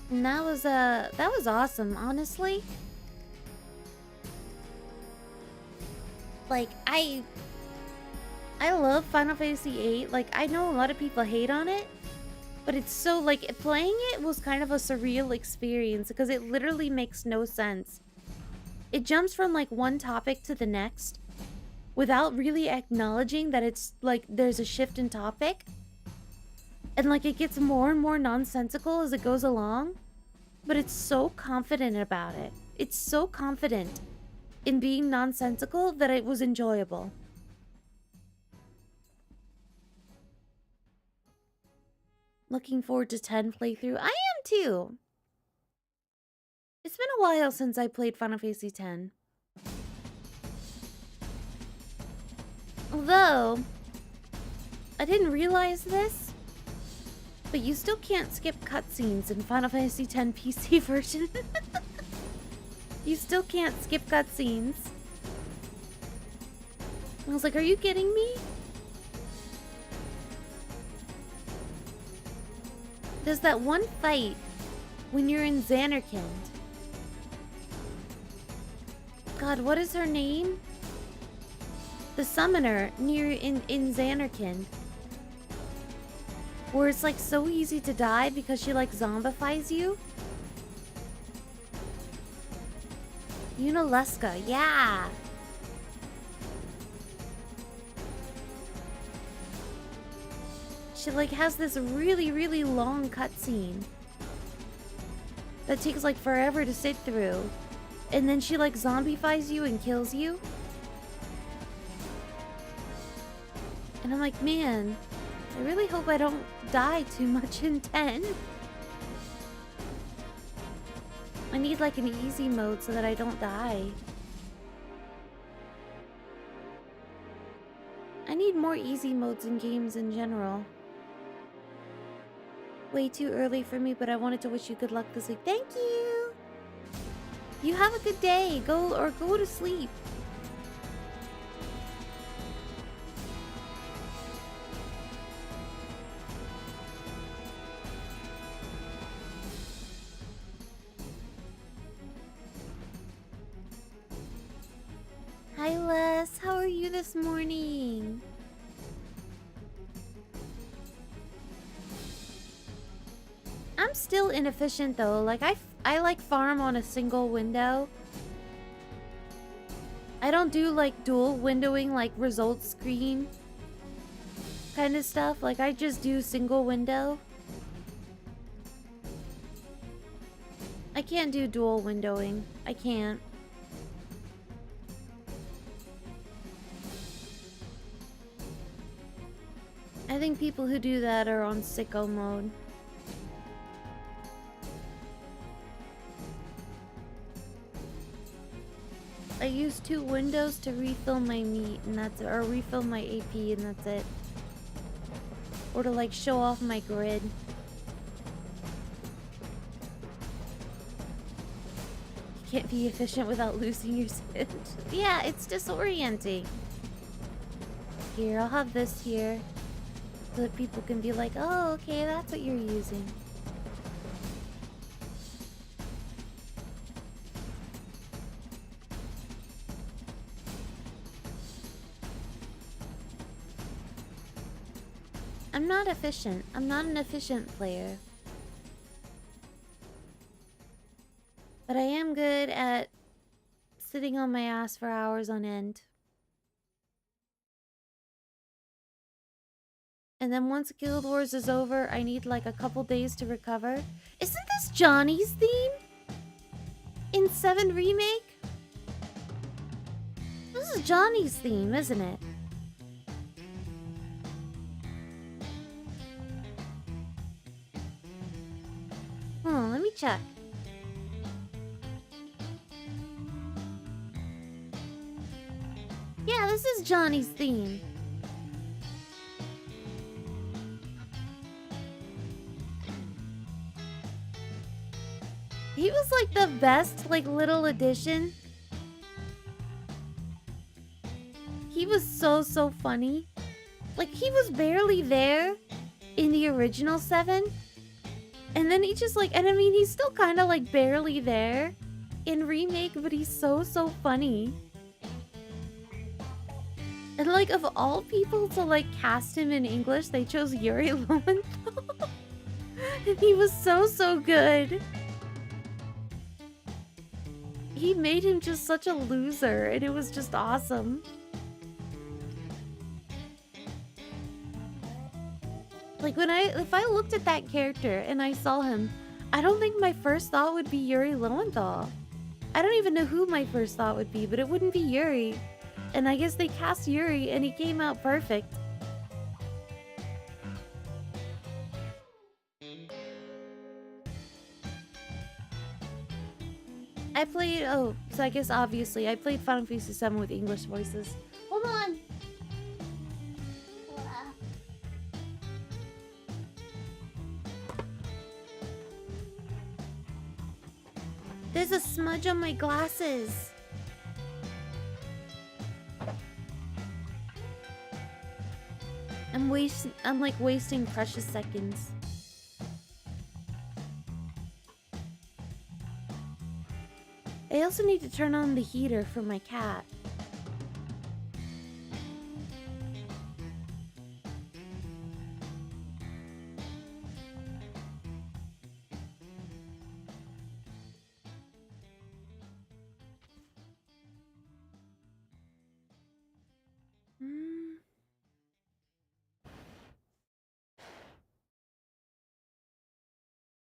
And that was awesome, honestly. Like, I love Final Fantasy VIII. Like, I know a lot of people hate on it, but it's so, like, playing it was kind of a surreal experience because it literally makes no sense. It jumps from, like, one topic to the next without really acknowledging that it's, like, there's a shift in topic. And, like, it gets more and more nonsensical as it goes along. But it's so confident about it. It's so confident in being nonsensical that it was enjoyable. Looking forward to 10 playthrough. I am too. It's been a while since I played Final Fantasy X. Although, I didn't realize this, but you still can't skip cutscenes in Final Fantasy X PC version. You still can't skip cutscenes. I was like, are you kidding me? There's that one fight when you're in Xanarkand. God, what is her name? The summoner in Xanarkand. Where it's like so easy to die because she like zombifies you. Unaleska, yeah. She like has this really, really long cutscene that takes like forever to sit through. And then she like zombifies you and kills you. And I'm like, man, I really hope I don't die too much in 10. I need like an easy mode so that I don't die. I need more easy modes in games in general. Way too early for me, but I wanted to wish you good luck this week. Thank you! You have a good day. Go to sleep. Hi Les, how are you this morning? I'm still inefficient though. Like I like farm on a single window. I don't do like dual windowing, like results screen kind of stuff. Like I just do single window. I can't do dual windowing. I can't. I think people who do that are on sicko mode. I use 2 windows to refill my meat, and that's or refill my AP, and that's it. or to like show off my grid. You can't be efficient without losing your scent. Yeah, it's disorienting. Here, I'll have this here so that people can be like, oh, okay, that's what you're using. I'm not efficient. I'm not an efficient player. But I am good at sitting on my ass for hours on end. And then once Guild Wars is over, I need like a couple days to recover. Isn't this Johnny's theme? In 7 Remake? This is Johnny's theme, isn't it? Let me check. Yeah, this is Johnny's theme. He was like the best, like, little addition. He was so funny. Like, he was barely there in the original 7. And then he just like, and I mean, he's still kind of like barely there in Remake, but he's so funny. And like, of all people to like cast him in English, they chose Yuri Lowenthal. And he was so good. He made him just such a loser, and it was just awesome. Like, if I looked at that character and I saw him, I don't think my first thought would be Yuri Lowenthal. I don't even know who my first thought would be, but it wouldn't be Yuri. And I guess they cast Yuri and he came out perfect. I played, so I guess obviously, I played Final Fantasy VII with English voices. Hold on! There's a smudge on my glasses. I'm like wasting precious seconds. I also need to turn on the heater for my cat.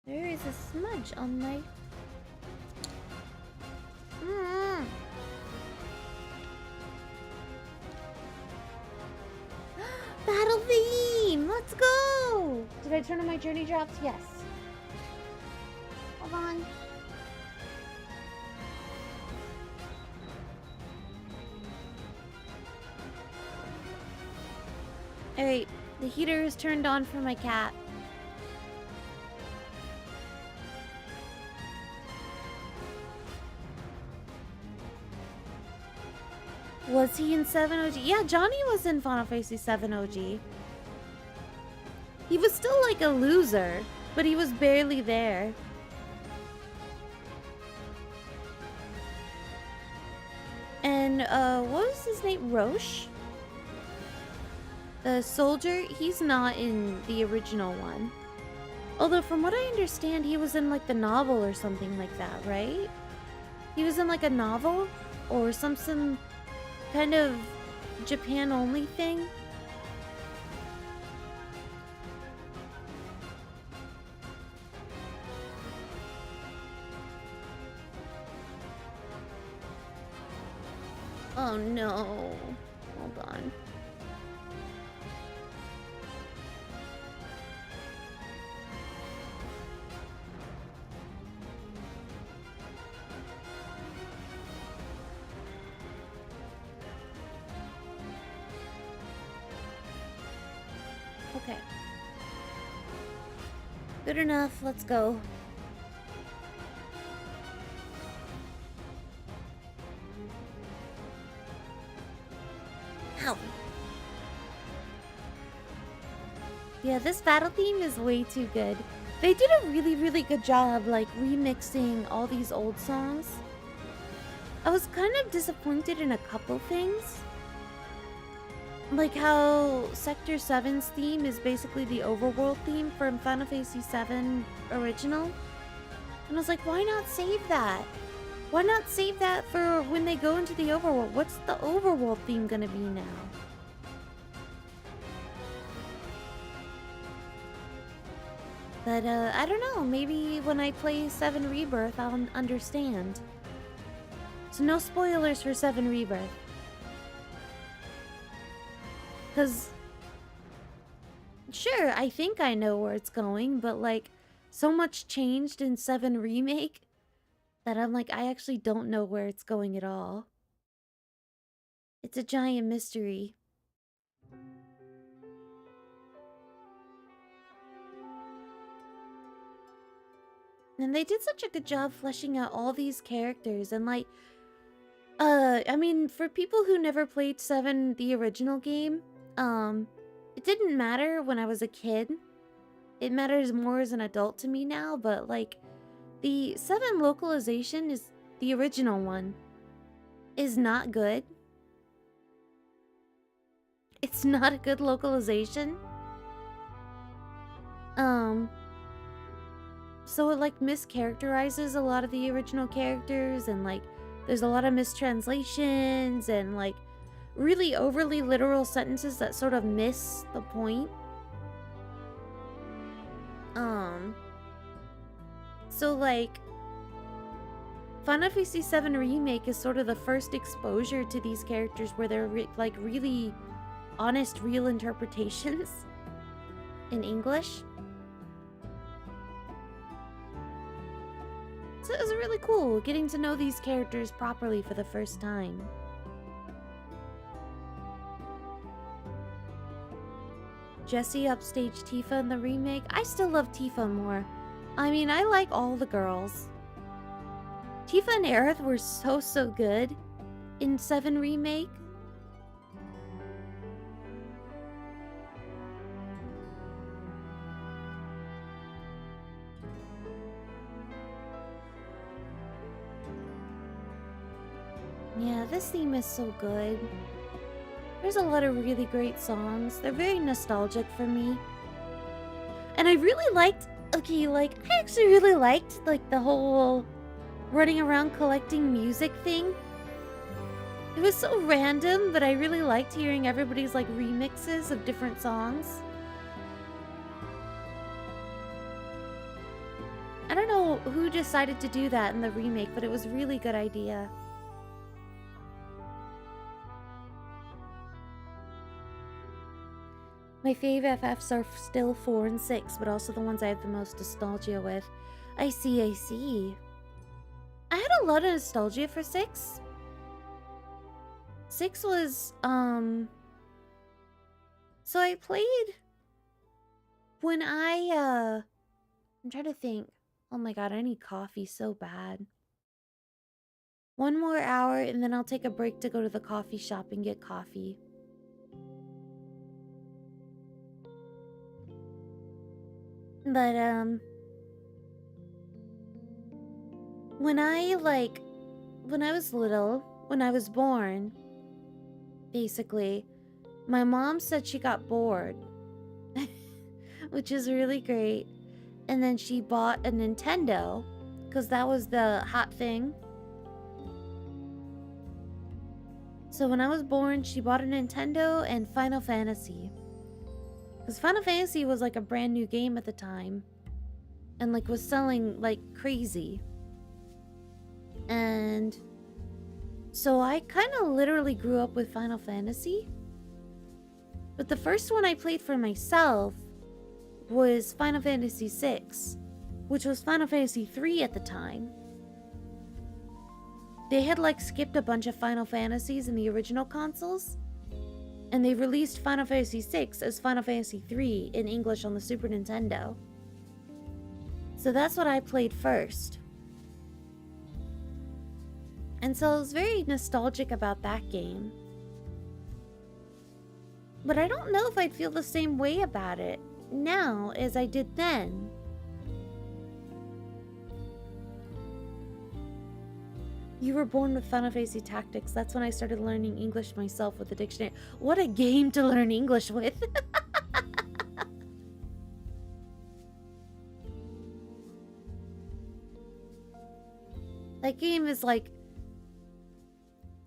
There is a smudge on my... Battle theme! Let's go! Did I turn on my journey drops? Yes. Hold on. Alright, the heater is turned on for my cat. Was he in 7 OG? Yeah, Johnny was in Final Fantasy 7 OG. He was still like a loser, but he was barely there. And, what was his name? Roche? The soldier? He's not in the original one. Although, from what I understand, he was in like the novel or something like that, right? He was in like a novel? Or some kind of Japan-only thing? Oh no. Hold on. Okay. Good enough, let's go. Ow. Yeah, this battle theme is way too good. They did a really, really good job, like, remixing all these old songs. I was kind of disappointed in a couple things. Like how Sector 7's theme is basically the overworld theme from Final Fantasy VII Original. And I was like, why not save that? Why not save that for when they go into the overworld? What's the overworld theme gonna be now? But, I don't know. Maybe when I play 7 Rebirth, I'll understand. So no spoilers for 7 Rebirth. Because, sure, I think I know where it's going, but, like, so much changed in 7 Remake that I'm like, I actually don't know where it's going at all. It's a giant mystery. And they did such a good job fleshing out all these characters and, like, I mean, for people who never played 7, the original game, it didn't matter when I was a kid. It matters more as an adult to me now, but, like, the 7 localization is the original one is not good. It's not a good localization. So it, like, mischaracterizes a lot of the original characters, and, like, there's a lot of mistranslations and, like, really overly literal sentences that sort of miss the point. So, like, Final Fantasy VII Remake is sort of the first exposure to these characters where they're, like, really honest, real interpretations in English. So it was really cool getting to know these characters properly for the first time. Jessie upstaged Tifa in the remake. I still love Tifa more. I mean, I like all the girls. Tifa and Aerith were so good in 7 Remake. Yeah, this theme is so good. There's a lot of really great songs. They're very nostalgic for me. And I really liked, okay, like, I actually really liked, like, the whole running around collecting music thing. It was so random, but I really liked hearing everybody's, like, remixes of different songs. I don't know who decided to do that in the remake, but it was a really good idea. My fave FFs are still 4 and 6, but also the ones I have the most nostalgia with. I see. I had a lot of nostalgia for 6. 6 was, so I played when I'm trying to think. Oh my god, I need coffee so bad. 1 more hour, and then I'll take a break to go to the coffee shop and get coffee. But, when I was little, when I was born, basically, my mom said she got bored, which is really great. And then she bought a Nintendo, because that was the hot thing. So when I was born, she bought a Nintendo and Final Fantasy. Because Final Fantasy was like a brand new game at the time. And like was selling like crazy. And so I kind of literally grew up with Final Fantasy. But the first one I played for myself was Final Fantasy VI, which was Final Fantasy III at the time. They had like skipped a bunch of Final Fantasies in the original consoles, and they released Final Fantasy VI as Final Fantasy III in English on the Super Nintendo. So that's what I played first. And so I was very nostalgic about that game. But I don't know if I'd feel the same way about it now as I did then. You were born with Final Fantasy Tactics. That's when I started learning English myself with the dictionary. What a game to learn English with. That game is like...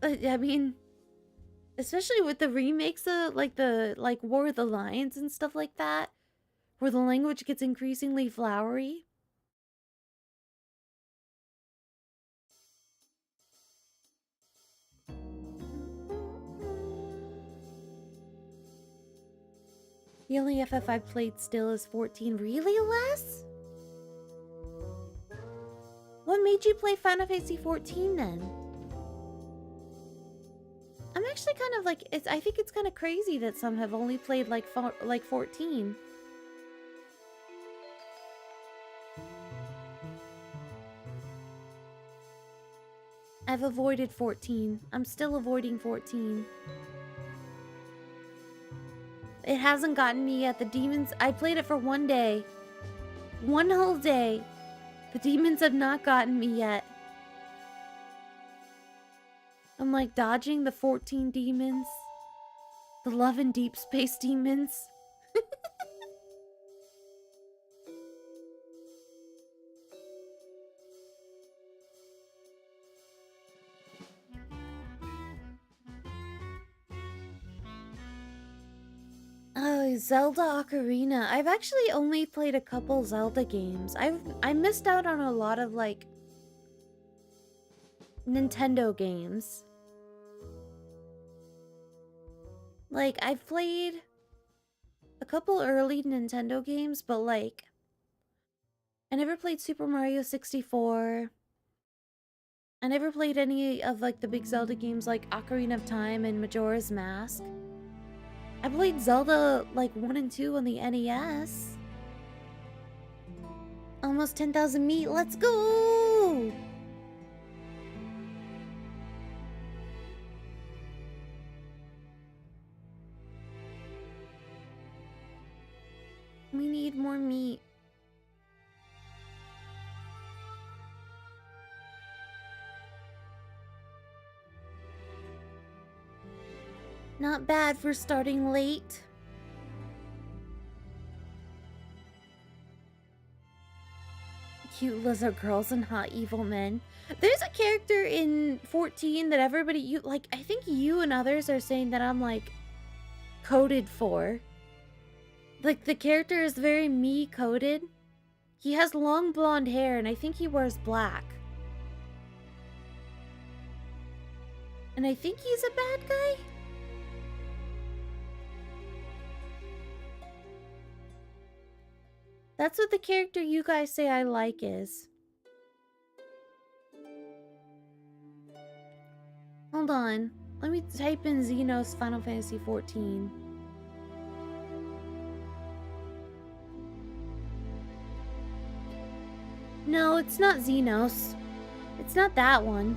I mean... Especially with the remakes of, like, the, like, War of the Lions and stuff like that. Where the language gets increasingly flowery. The only FF I've played still is 14. Really, Les? What made you play Final Fantasy 14 then? I'm actually kind of like, I think it's kind of crazy that some have only played like 14. I've avoided 14. I'm still avoiding 14. It hasn't gotten me yet. The demons, I played it for one day. One whole day. The demons have not gotten me yet. I'm like dodging the 14 demons. The love and deep space demons. Oh, Zelda Ocarina. I've actually only played a couple Zelda games. I missed out on a lot of like Nintendo games. Like I've played a couple early Nintendo games, but like I never played Super Mario 64. I never played any of like the big Zelda games like Ocarina of Time and Majora's Mask. I played Zelda like 1 and 2 on the NES. Almost 10,000 meat, let's go! We need more meat. Not bad for starting late. Cute lizard girls and hot evil men. There's a character in 14 that everybody, I think you and others are saying that I'm like coded for. Like the character is very me coded. He has long blonde hair and I think he wears black. And I think he's a bad guy? That's what the character you guys say I like is. Hold on. Let me type in Xenos Final Fantasy 14. No, it's not Xenos. It's not that one.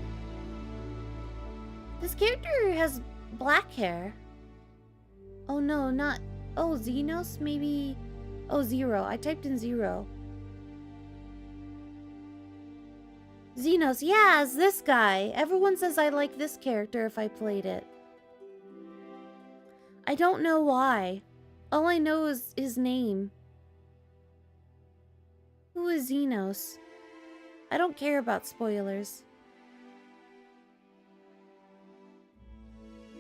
This character has black hair. Oh no, not... Oh, Xenos? Maybe... Oh, Zero. I typed in Zero. Xenos. Yeah, it's this guy. Everyone says I like this character if I played it. I don't know why. All I know is his name. Who is Xenos? I don't care about spoilers.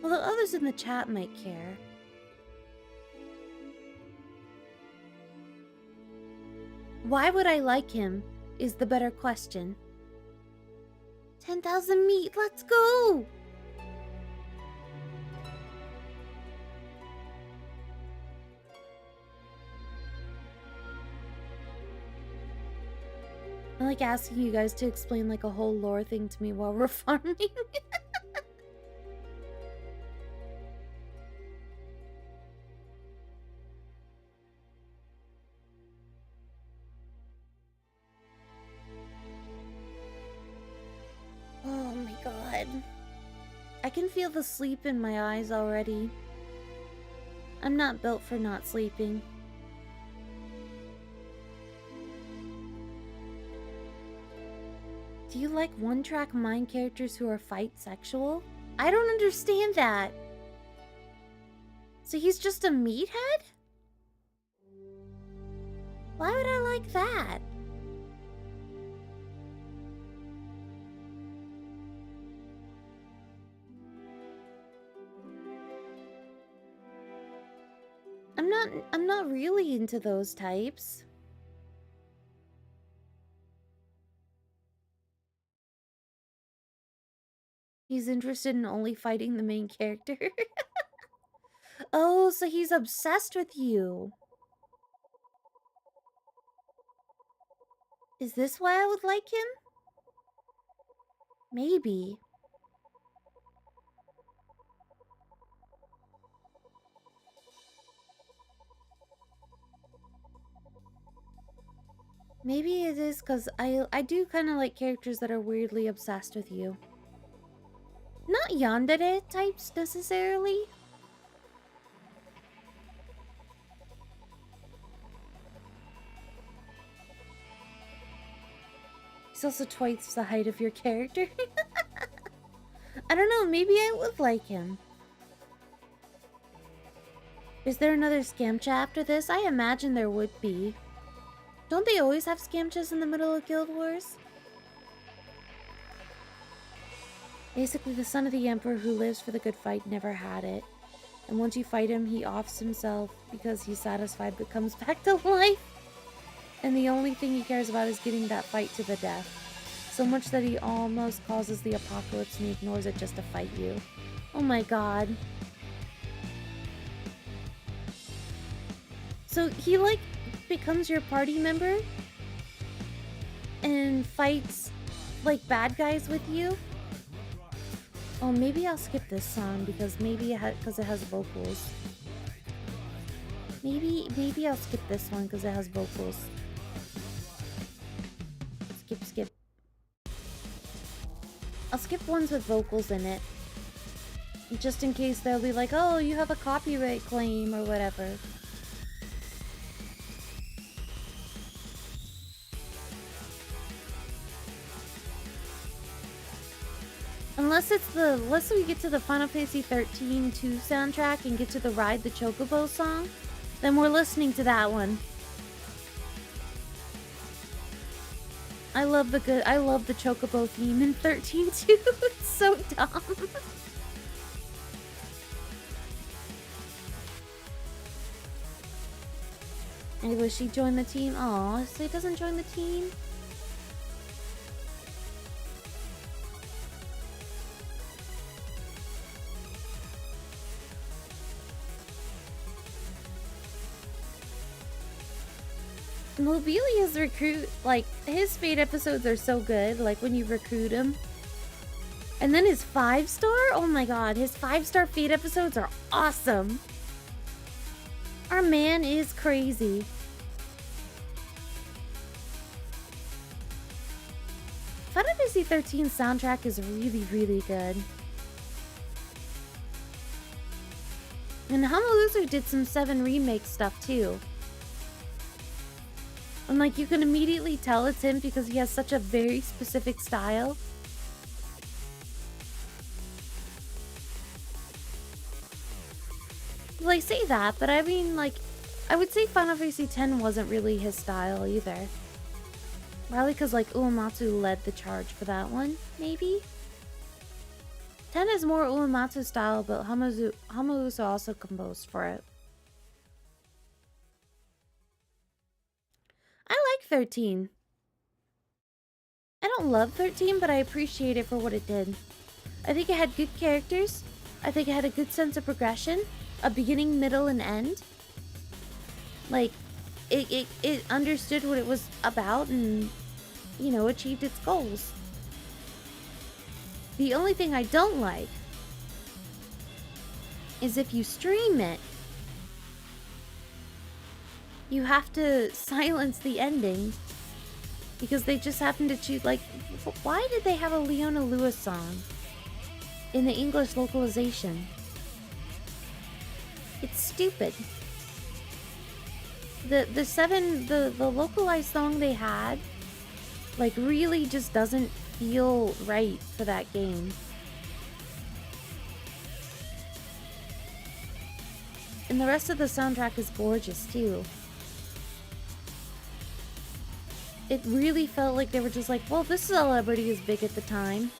Although others in the chat might care. Why would I like him is the better question. 10,000 meat, let's go! I like asking you guys to explain like a whole lore thing to me while we're farming. I can feel the sleep in my eyes already. I'm not built for not sleeping. Do you like one-track mind characters who are fight sexual? I don't understand that. So he's just a meathead? Why would I like that? I'm not really into those types. He's interested in only fighting the main character. Oh, so he's obsessed with you. Is this why I would like him? Maybe. Maybe it is because I do kind of like characters that are weirdly obsessed with you. Not yandere types necessarily. He's also twice the height of your character. I don't know, maybe I would like him. Is there another scamcha after this? I imagine there would be. Don't they always have scamchas in the middle of Guild Wars? Basically, the son of the Emperor who lives for the good fight never had it. And once you fight him, he offs himself because he's satisfied but comes back to life. And the only thing he cares about is getting that fight to the death. So much that he almost causes the apocalypse and he ignores it just to fight you. Oh my god. So he, like, becomes your party member and fights, like, bad guys with you? Oh, maybe I'll skip this song because maybe it has vocals. Maybe I'll skip this one because it has vocals. Skip. I'll skip ones with vocals in it. Just in case they'll be like, oh, you have a copyright claim or whatever. Unless we get to the Final Fantasy 13 2 soundtrack and get to the Ride the Chocobo song, then we're listening to that one. I love the Chocobo theme in 13 2. It's so dumb. I wish he joined the team. Aw, so he doesn't join the team? Mobilia's recruit, like, his Fate episodes are so good, like, when you recruit him. And then his 5-star? Oh my god, his 5-star Fate episodes are awesome. Our man is crazy. Final Fantasy 13 soundtrack is really, really good. And Hamaluzu did some 7 remake stuff too. And like, you can immediately tell it's him because he has such a very specific style. Well, I say that, but I mean, like, I would say Final Fantasy X wasn't really his style either. Probably because, like, Uematsu led the charge for that one, maybe? 10 is more Uematsu style, but Hamaluzu also composed for it. I like 13. I don't love 13, but I appreciate it for what it did. I think it had good characters. I think it had a good sense of progression. A beginning, middle, and end. Like, it understood what it was about and, you know, achieved its goals. The only thing I don't like is if you stream it, you have to silence the ending because they just happen to choose, like, why did they have a Leona Lewis song in the English localization. It's stupid. The localized song they had, like, really just doesn't feel right for that game. And the rest of the soundtrack is gorgeous too. It really felt like they were just like, well, this celebrity is big at the time.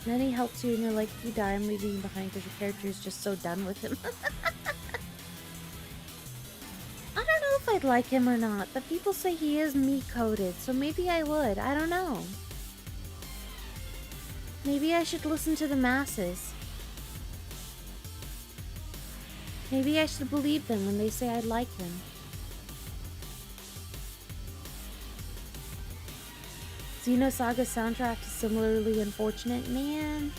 And then he helps you and you're like, if you die, I'm leaving you behind because your character is just so done with him. I don't know if I'd like him or not, but people say he is me-coded, so maybe I would. I don't know. Maybe I should listen to the masses. Maybe I should believe them when they say I'd like him. Xenosaga soundtrack is similarly unfortunate, man.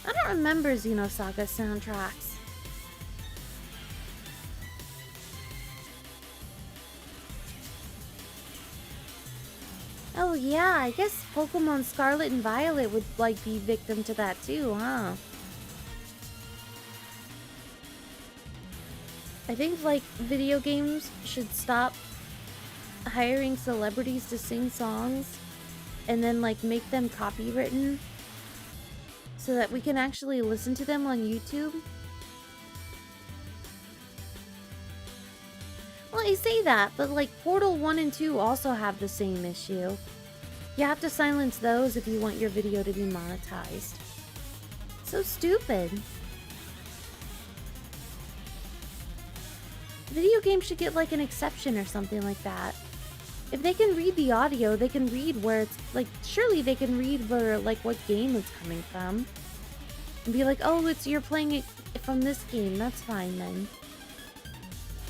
I don't remember Xenosaga soundtracks. Oh yeah, I guess Pokemon Scarlet and Violet would like be victim to that too, huh? I think like video games should stop hiring celebrities to sing songs and then like make them copywritten so that we can actually listen to them on YouTube. Well, I say that, but like Portal 1 and 2 also have the same issue. You have to silence those if you want your video to be monetized. So stupid. Video games should get like an exception or something like that. If they can read the audio, they can read where it's like, surely they can read where like what game it's coming from. And be like, oh, you're playing it from this game, that's fine then.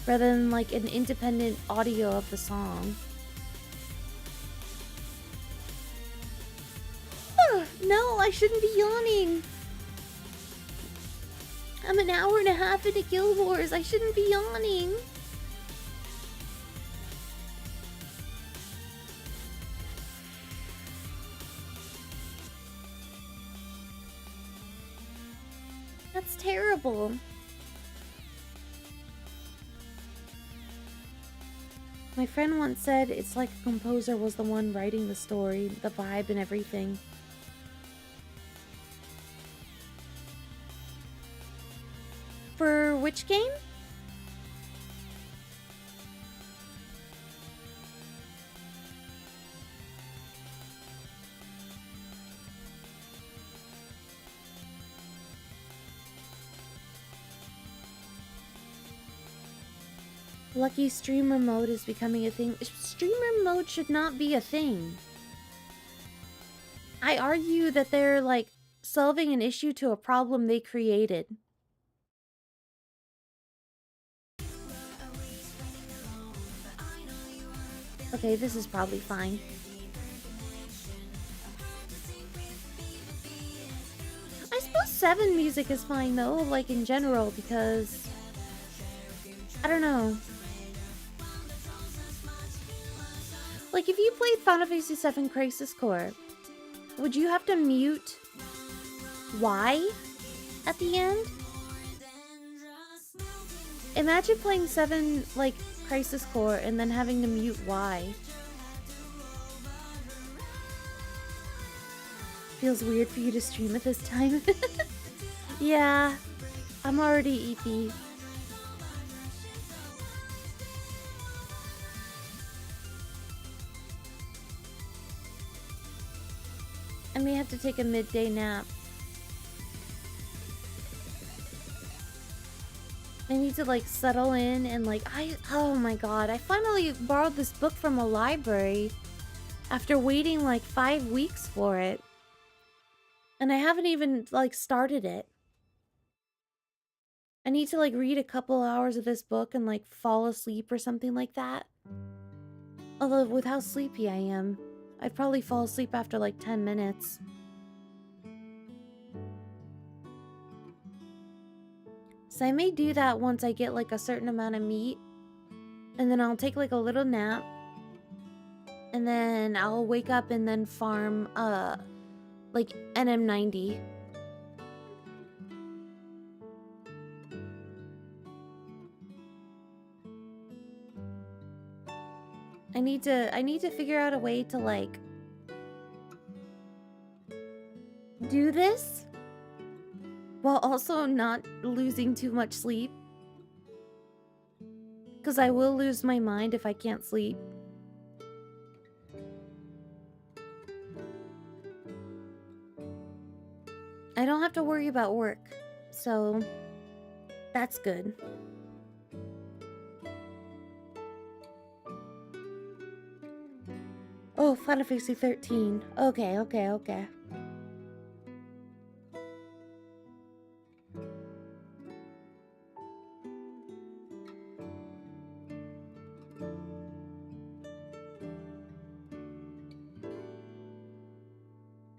Rather than like an independent audio of the song. No, I shouldn't be yawning. I'm an hour and a half into Guild Wars. I shouldn't be yawning. That's terrible. My friend once said it's like a composer was the one writing the story, the vibe and everything. For which game? Lucky streamer mode is becoming a thing. Streamer mode should not be a thing. I argue that they're like solving an issue to a problem they created. Okay, this is probably fine. I suppose 7 music is fine though, like in general, because I don't know. Like if you played Final Fantasy VII Crisis Core, would you have to mute Y at the end? Imagine playing 7 like Crisis Core and then having to mute Y. Feels weird for you to stream at this time. Yeah, I'm already EP. I may have to take a midday nap. I need to like settle in and like oh my god, I finally borrowed this book from a library after waiting like 5 weeks for it. And I haven't even like started it. I need to like read a couple hours of this book and like fall asleep or something like that. Although with how sleepy I am, I'd probably fall asleep after like 10 minutes. So I may do that once I get like a certain amount of meat. And then I'll take like a little nap. And then I'll wake up and then farm like NM90. I need to figure out a way to like do this while also not losing too much sleep. Because I will lose my mind if I can't sleep. I don't have to worry about work, so that's good. Oh, Final Fantasy 13. Okay.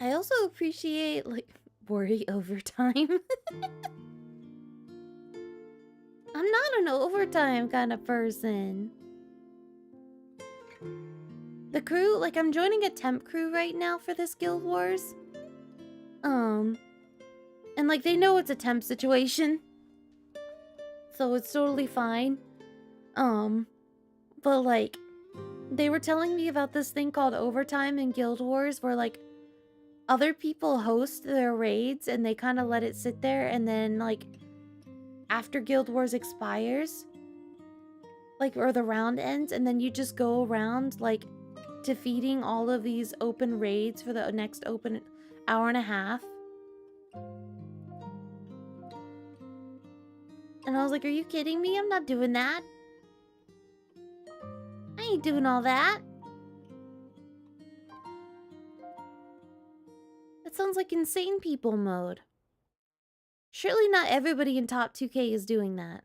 I also appreciate, like, worry overtime. I'm not an overtime kind of person. The crew, like, I'm joining a temp crew right now for this Guild Wars. And, like, they know it's a temp situation. So it's totally fine. But, like, they were telling me about this thing called overtime in Guild Wars where, like, other people host their raids and they kind of let it sit there, and then, like, after Guild Wars expires, like, or the round ends, and then you just go around, like, defeating all of these open raids for the next open hour and a half. And I was like, are you kidding me? I'm not doing that. I ain't doing all that. That sounds like insane people mode. Surely not everybody in Top 2K is doing that.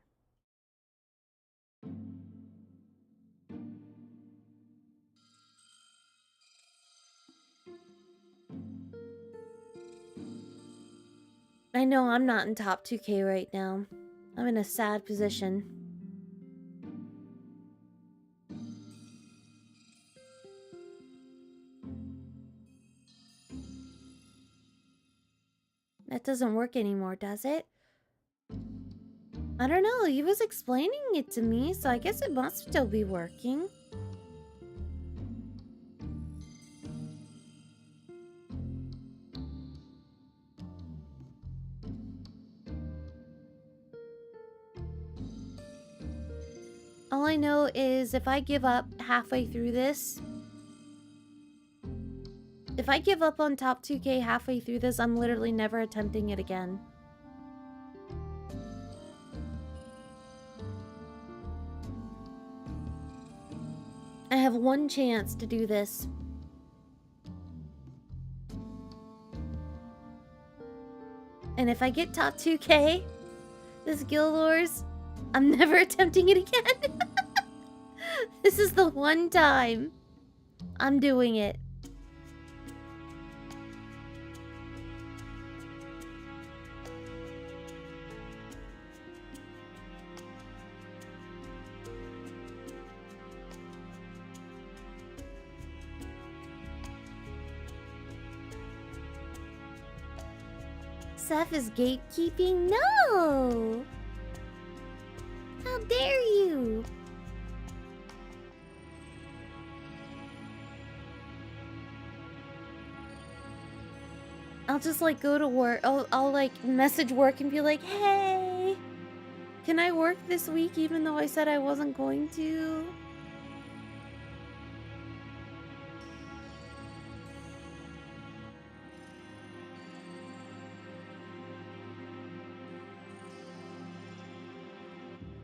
I know I'm not in Top 2K right now. I'm in a sad position. That doesn't work anymore, does it? I don't know, he was explaining it to me, so I guess it must still be working. All I know is if I give up halfway through this, if I give up on Top 2K halfway through this, I'm literally never attempting it again. I have one chance to do this. And if I get Top 2K, this Guild Wars, I'm never attempting it again. This is the one time I'm doing it. Seth is gatekeeping? No! How dare you? I'll just like go to work. I'll like message work and be like, hey, can I work this week even though I said I wasn't going to?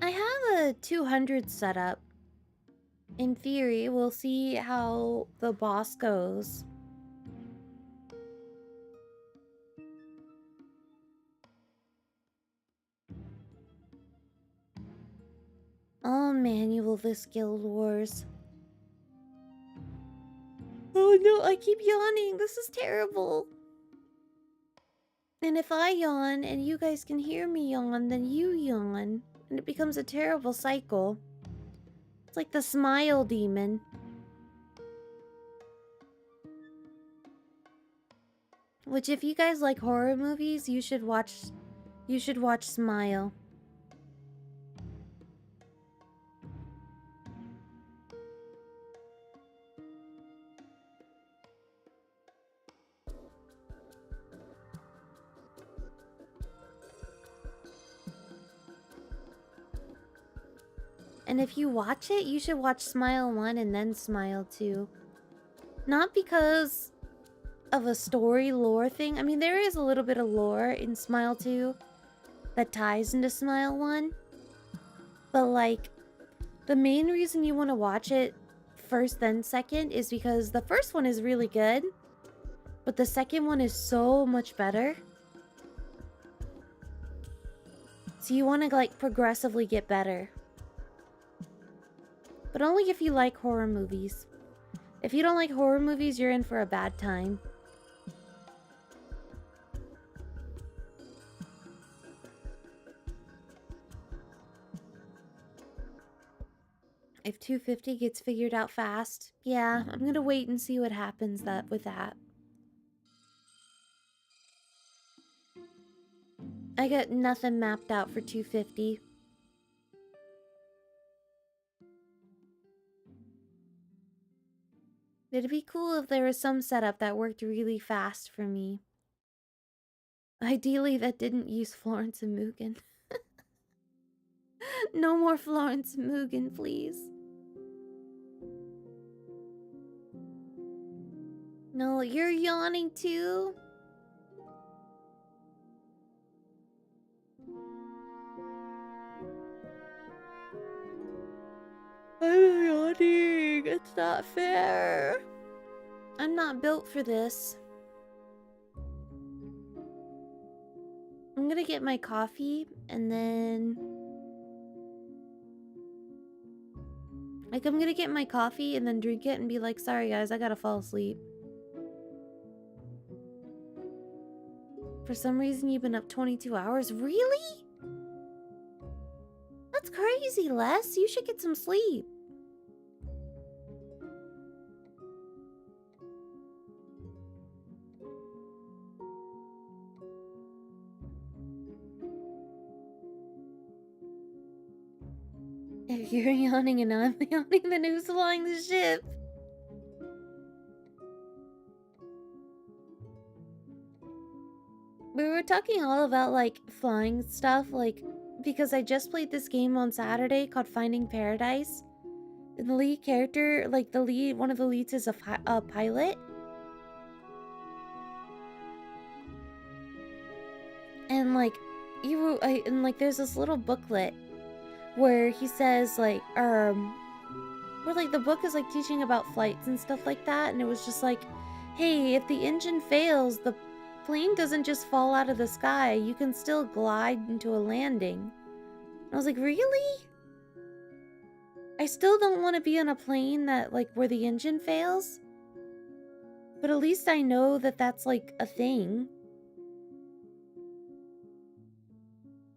I have a 200 set up. In theory, we'll see how the boss goes. I'll manual this Guild Wars. Oh no, I keep yawning. This is terrible. And if I yawn and you guys can hear me yawn, then you yawn. And it becomes a terrible cycle. It's like the smile demon. Which, if you guys like horror movies, you should watch Smile. And if you watch it, you should watch Smile 1 and then Smile 2. Not because of a story lore thing. I mean, there is a little bit of lore in Smile 2 that ties into Smile 1. But, like, the main reason you want to watch it first then second is because the first one is really good, but the second one is so much better. So you want to, like, progressively get better. But only if you like horror movies. If you don't like horror movies, you're in for a bad time. If 250 gets figured out fast, yeah, I'm gonna wait and see what happens with that. I got nothing mapped out for 250. It'd be cool if there was some setup that worked really fast for me. Ideally, that didn't use Florence and Mugen. No more Florence and Mugen, please. No, you're yawning too? I'm yawning. It's not fair. I'm not built for this. I'm gonna get my coffee and then... Like, I'm gonna get my coffee and then drink it and be like, sorry guys, I gotta fall asleep. For some reason, you've been up 22 hours? Really? That's crazy, Les. You should get some sleep. If you're yawning and I'm yawning, then who's flying the ship? We were talking all about, like, flying stuff, like, because I just played this game on Saturday called Finding Paradise. And the lead character, like, one of the leads is a pilot. And, like, there's this little booklet where he says, like, where, like, the book is, like, teaching about flights and stuff like that, and it was just like, hey, if the engine fails, the plane doesn't just fall out of the sky, you can still glide into a landing. And I was like, really? I still don't want to be on a plane that, like, where the engine fails, but at least I know that that's, like, a thing.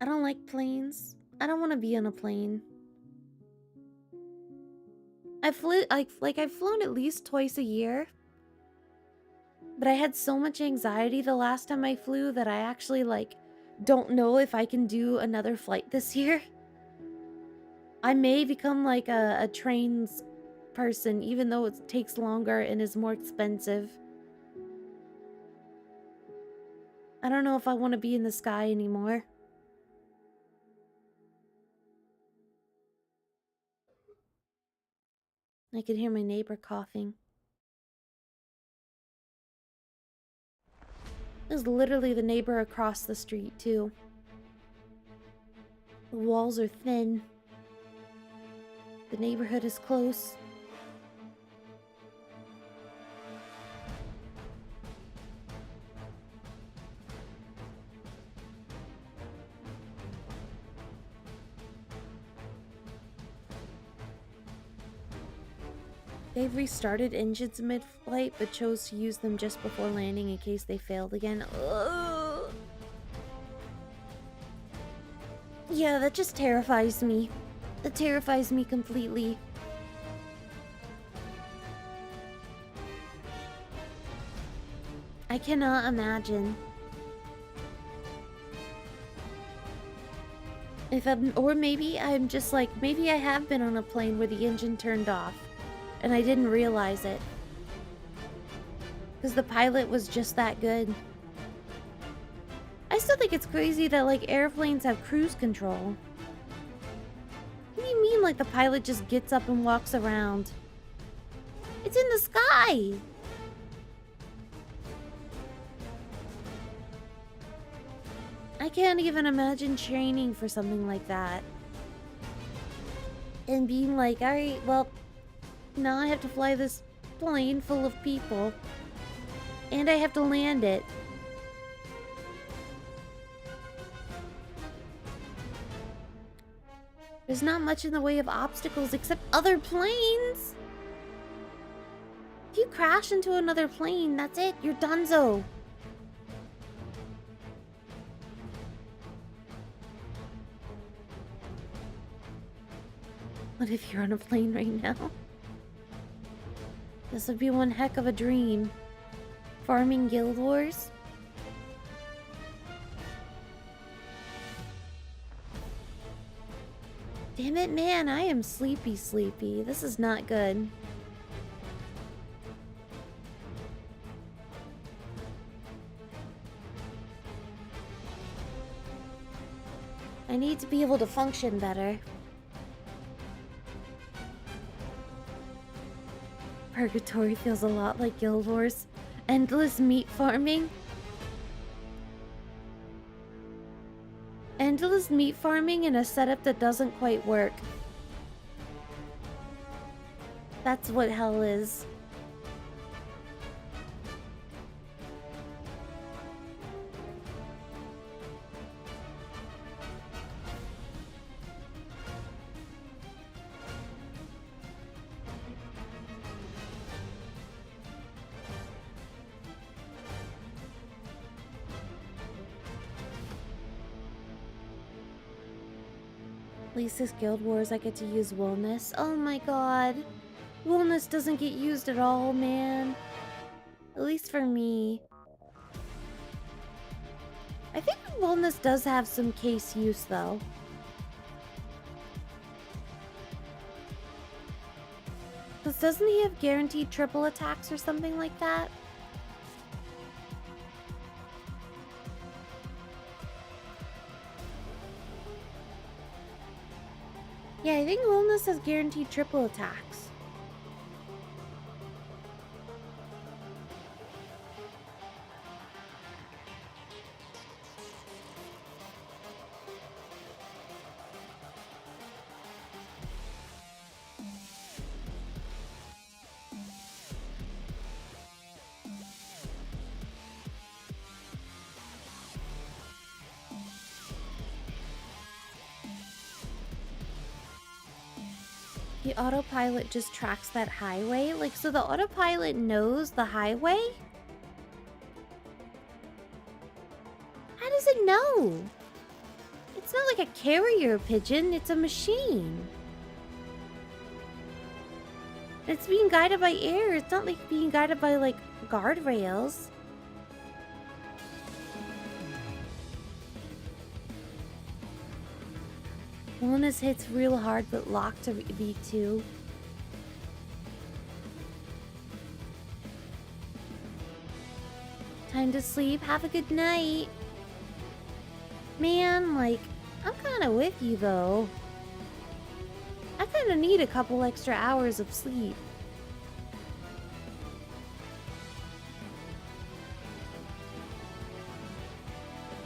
I don't like planes. I don't want to be on a plane. I've flown at least twice a year. But I had so much anxiety the last time I flew that I actually, like, don't know if I can do another flight this year. I may become, like, a trains person, even though it takes longer and is more expensive. I don't know if I want to be in the sky anymore. I could hear my neighbor coughing. It was literally the neighbor across the street, too. The walls are thin. The neighborhood is close. They've restarted engines mid-flight, but chose to use them just before landing in case they failed again. Ugh. Yeah, that just terrifies me. That terrifies me completely. I cannot imagine. Or maybe I'm just like, maybe I have been on a plane where the engine turned off and I didn't realize it. Because the pilot was just that good. I still think it's crazy that like airplanes have cruise control. What do you mean like the pilot just gets up and walks around? It's in the sky! I can't even imagine training for something like that. And being like, alright, well, now I have to fly this plane full of people. And I have to land it. There's not much in the way of obstacles except other planes! If you crash into another plane, that's it, you're donezo. What if you're on a plane right now? This would be one heck of a dream. Farming Guild Wars? Damn it, man, I am sleepy. This is not good. I need to be able to function better. Purgatory feels a lot like Guild Wars. Endless meat farming. Endless meat farming in a setup that doesn't quite work. That's what hell is. At least this Guild Wars I get to use Wellness. Oh my god. Wellness doesn't get used at all, man. At least for me. I think Wellness does have some case use though. Because doesn't he have guaranteed triple attacks or something like that? Yeah, I think Wellness has guaranteed triple attacks. The autopilot just tracks that highway? Like, so the autopilot knows the highway? How does it know? It's not like a carrier pigeon, it's a machine. It's being guided by air, it's not like being guided by, like, guardrails. Leona's hits real hard, but locked to V2. Time to sleep. Have a good night. Man, like, I'm kind of with you, though. I kind of need a couple extra hours of sleep.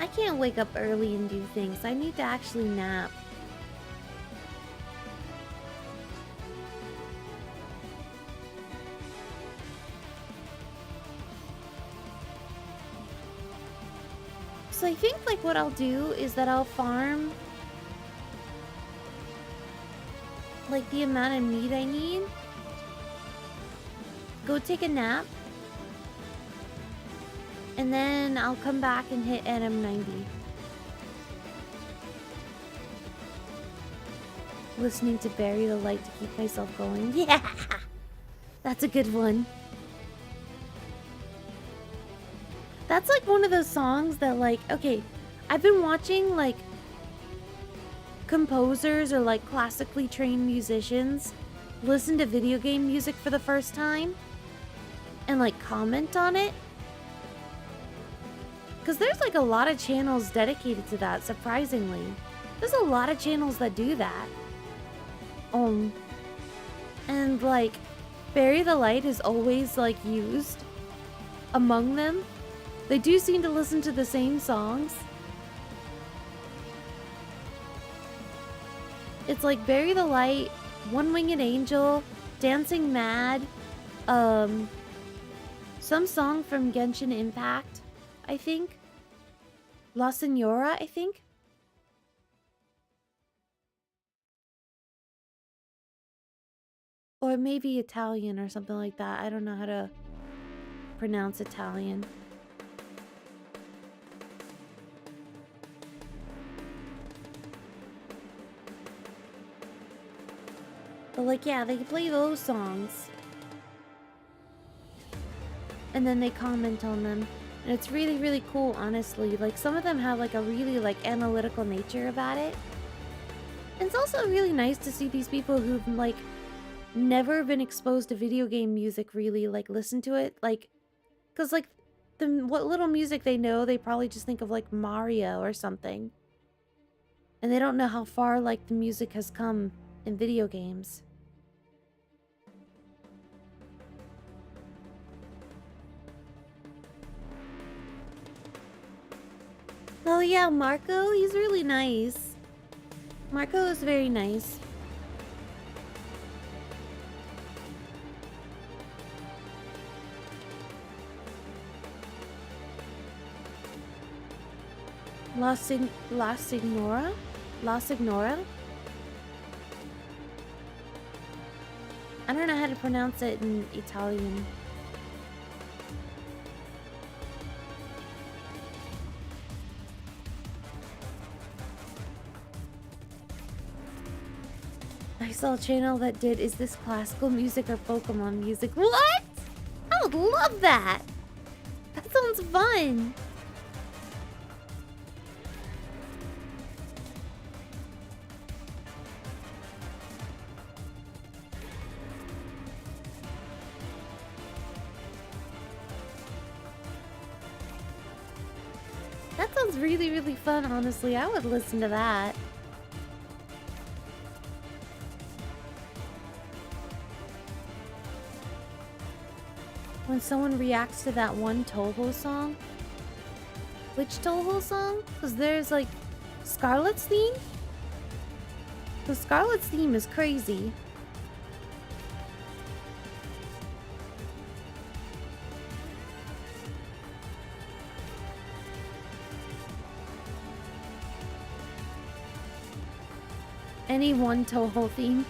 I can't wake up early and do things. I need to actually nap. So I think like what I'll do is that I'll farm like the amount of meat I need. go take a nap. And then I'll come back and hit NM90. Listening to Bury the Light to keep myself going. Yeah! That's a good one. That's like one of those songs that like, okay, I've been watching like composers or like classically trained musicians listen to video game music for the first time and like comment on it. Because there's like a lot of channels dedicated to that, surprisingly. There's a lot of channels that do that. And like, Bury the Light is always like used among them. They do seem to listen to the same songs. It's like Bury the Light, One Winged Angel, Dancing Mad, some song from Genshin Impact, I think. La Senora, I think. Or maybe Italian or something like that. I don't know how to pronounce Italian. But like, yeah, they play those songs. And then they comment on them. And it's really, really cool, honestly. Like, some of them have like a really like analytical nature about it. And it's also really nice to see these people who've like never been exposed to video game music really like listen to it. Like, because like what little music they know, they probably just think of like Mario or something. And they don't know how far like the music has come in video games. Oh yeah, Marco, he's really nice. Marco is very nice. La Signora? La Signora? I don't know how to pronounce it in Italian. I saw a channel that did, is this classical music or Pokemon music? What? I would love that! That sounds fun! That sounds really, really fun, honestly. I would listen to that. When someone reacts to that one Toho song. Which Toho song? Because there's like Scarlet's theme? The Scarlet's theme is crazy. Any one Toho theme.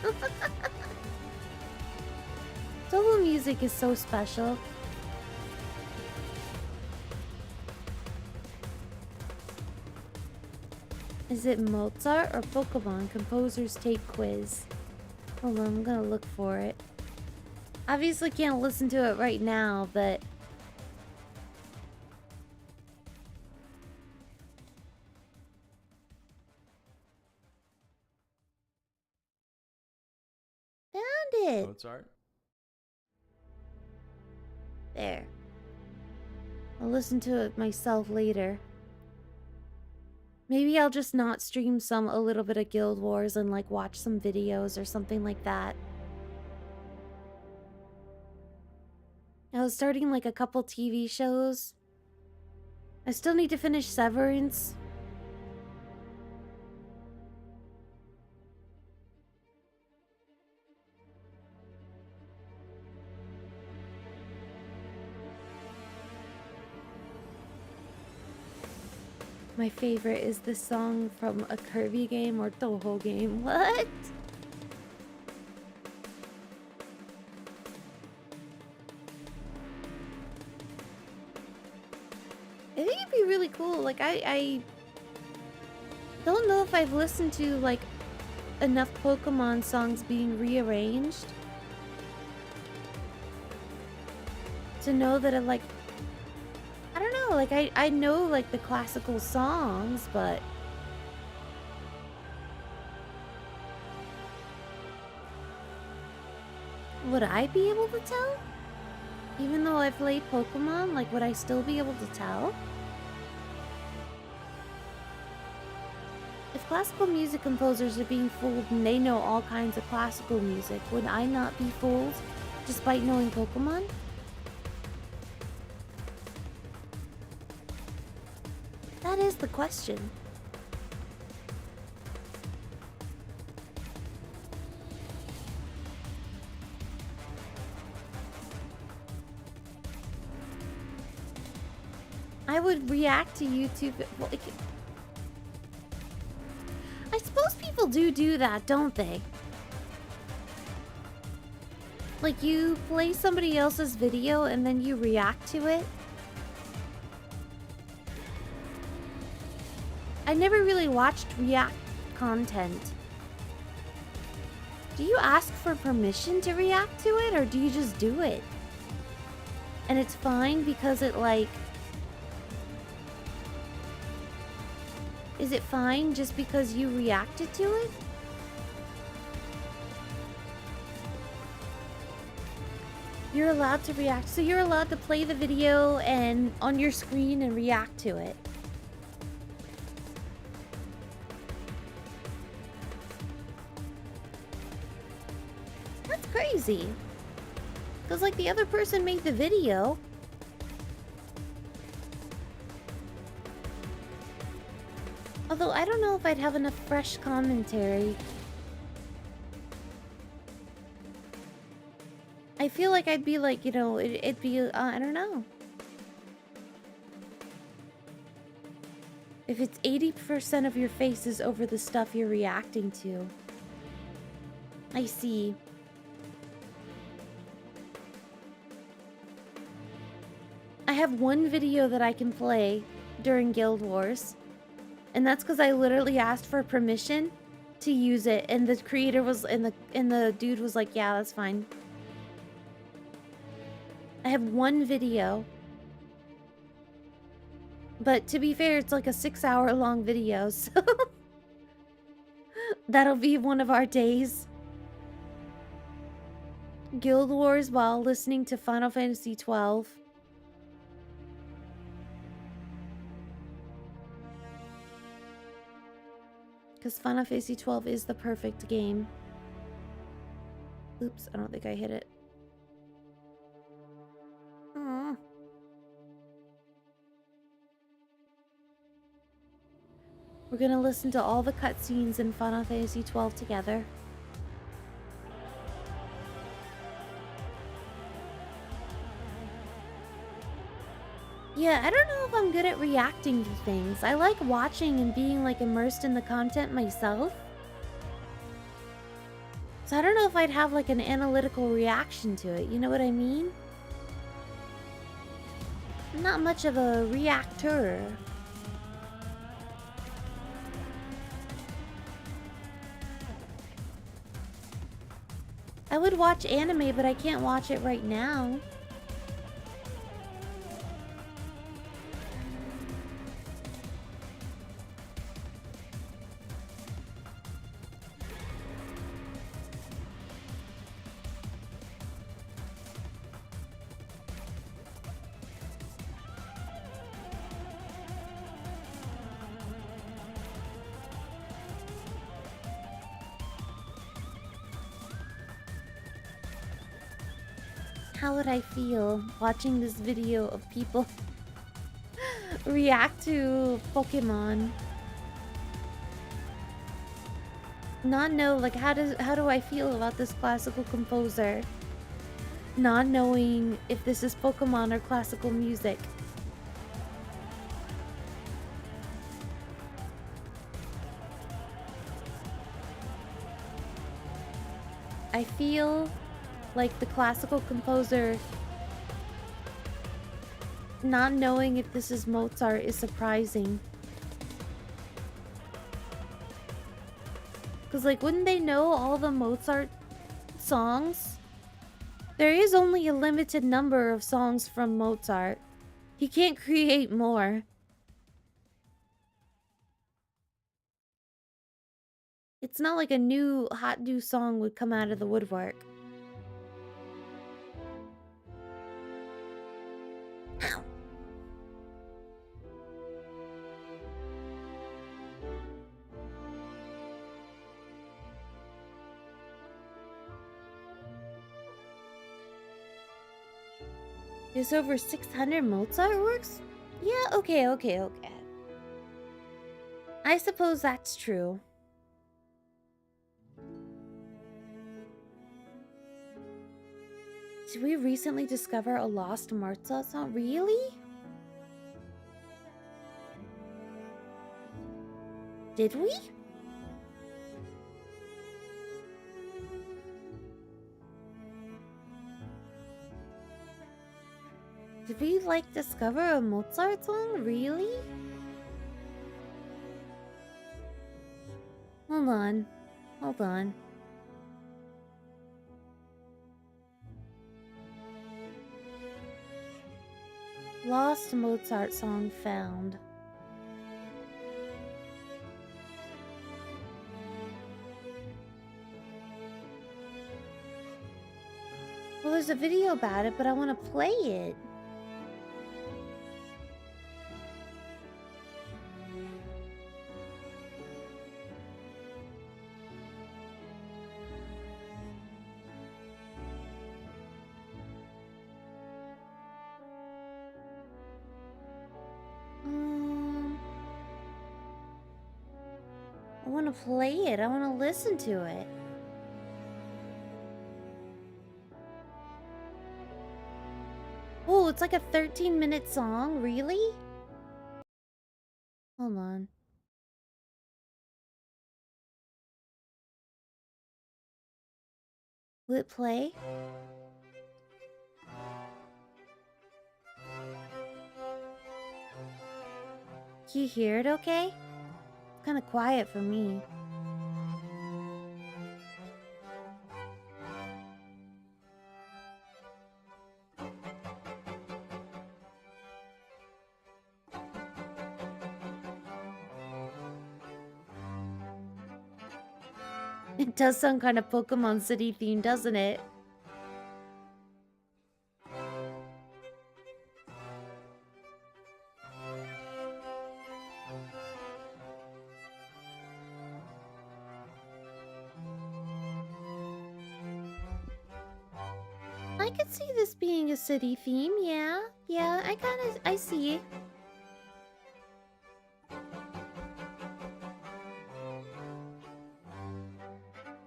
Toho music is so special. Is it Mozart or Pokemon? Composers take quiz. Hold on, I'm gonna look for it. Obviously can't listen to it right now, but... Found it! Mozart? There. I'll listen to it myself later. Maybe I'll just not stream a little bit of Guild Wars and like watch some videos or something like that. I was starting like a couple TV shows. I still need to finish Severance. My favorite is this song from a Kirby game or Toho game. What? I think it'd be really cool. Like, I don't know if I've listened to, like, enough Pokemon songs being rearranged to know that it, like, I don't know, like, I know, like, the classical songs, but would I be able to tell? Even though I played Pokemon, like, would I still be able to tell? If classical music composers are being fooled and they know all kinds of classical music, would I not be fooled despite knowing Pokemon? That is the question. I would react to YouTube. Well, I suppose people do that, don't they? Like, you play somebody else's video and then you react to it. I never really watched react content. Do you ask for permission to react to it, or do you just do it? And it's fine because it, like... Is it fine just because you reacted to it? You're allowed to react. So you're allowed to play the video and on your screen and react to it. That's crazy. Because, like, the other person made the video. Although, I don't know if I'd have enough fresh commentary. I feel like I'd be like, you know, it'd be, I don't know. If it's 80% of your face is over the stuff you're reacting to. I see. I have one video that I can play during Guild Wars. And that's because I literally asked for permission to use it, and the creator was, and the dude was like, yeah, that's fine. I have one video. But to be fair, it's like a 6-hour-long video, so... That'll be one of our days. Guild Wars while listening to Final Fantasy 12. Because Final Fantasy 12 is the perfect game. Oops, I don't think I hit it. Aww. We're gonna listen to all the cutscenes in Final Fantasy 12 together. Yeah, I don't know if I'm good at reacting to things. I like watching and being, like, immersed in the content myself. So I don't know if I'd have, like, an analytical reaction to it. You know what I mean? I'm not much of a reactor. I would watch anime, but I can't watch it right now. How would I feel watching this video of people react to Pokemon? Not know, like, how do I feel about this classical composer? Not knowing if this is Pokemon or classical music. I feel like the classical composer not knowing if this is Mozart is surprising. Because, like, wouldn't they know all the Mozart songs? There is only a limited number of songs from Mozart. He can't create more. It's not like a new, hot new song would come out of the woodwork. Ow. There's over 600 Mozart works? Yeah, okay. I suppose that's true. Did we recently discover a lost Mozart song? Really? Did we? Did we, like, discover a Mozart song? Really? Hold on. Lost Mozart song found. Well, there's a video about it, but I want to play it. I want to play it. I want to listen to it. Oh, it's like a 13-minute song? Really? Hold on. Will it play? Can you hear it okay? It's kind of quiet for me. It does sound kind of Pokemon City themed, doesn't it? I could see this being a city theme, yeah. Yeah, I see.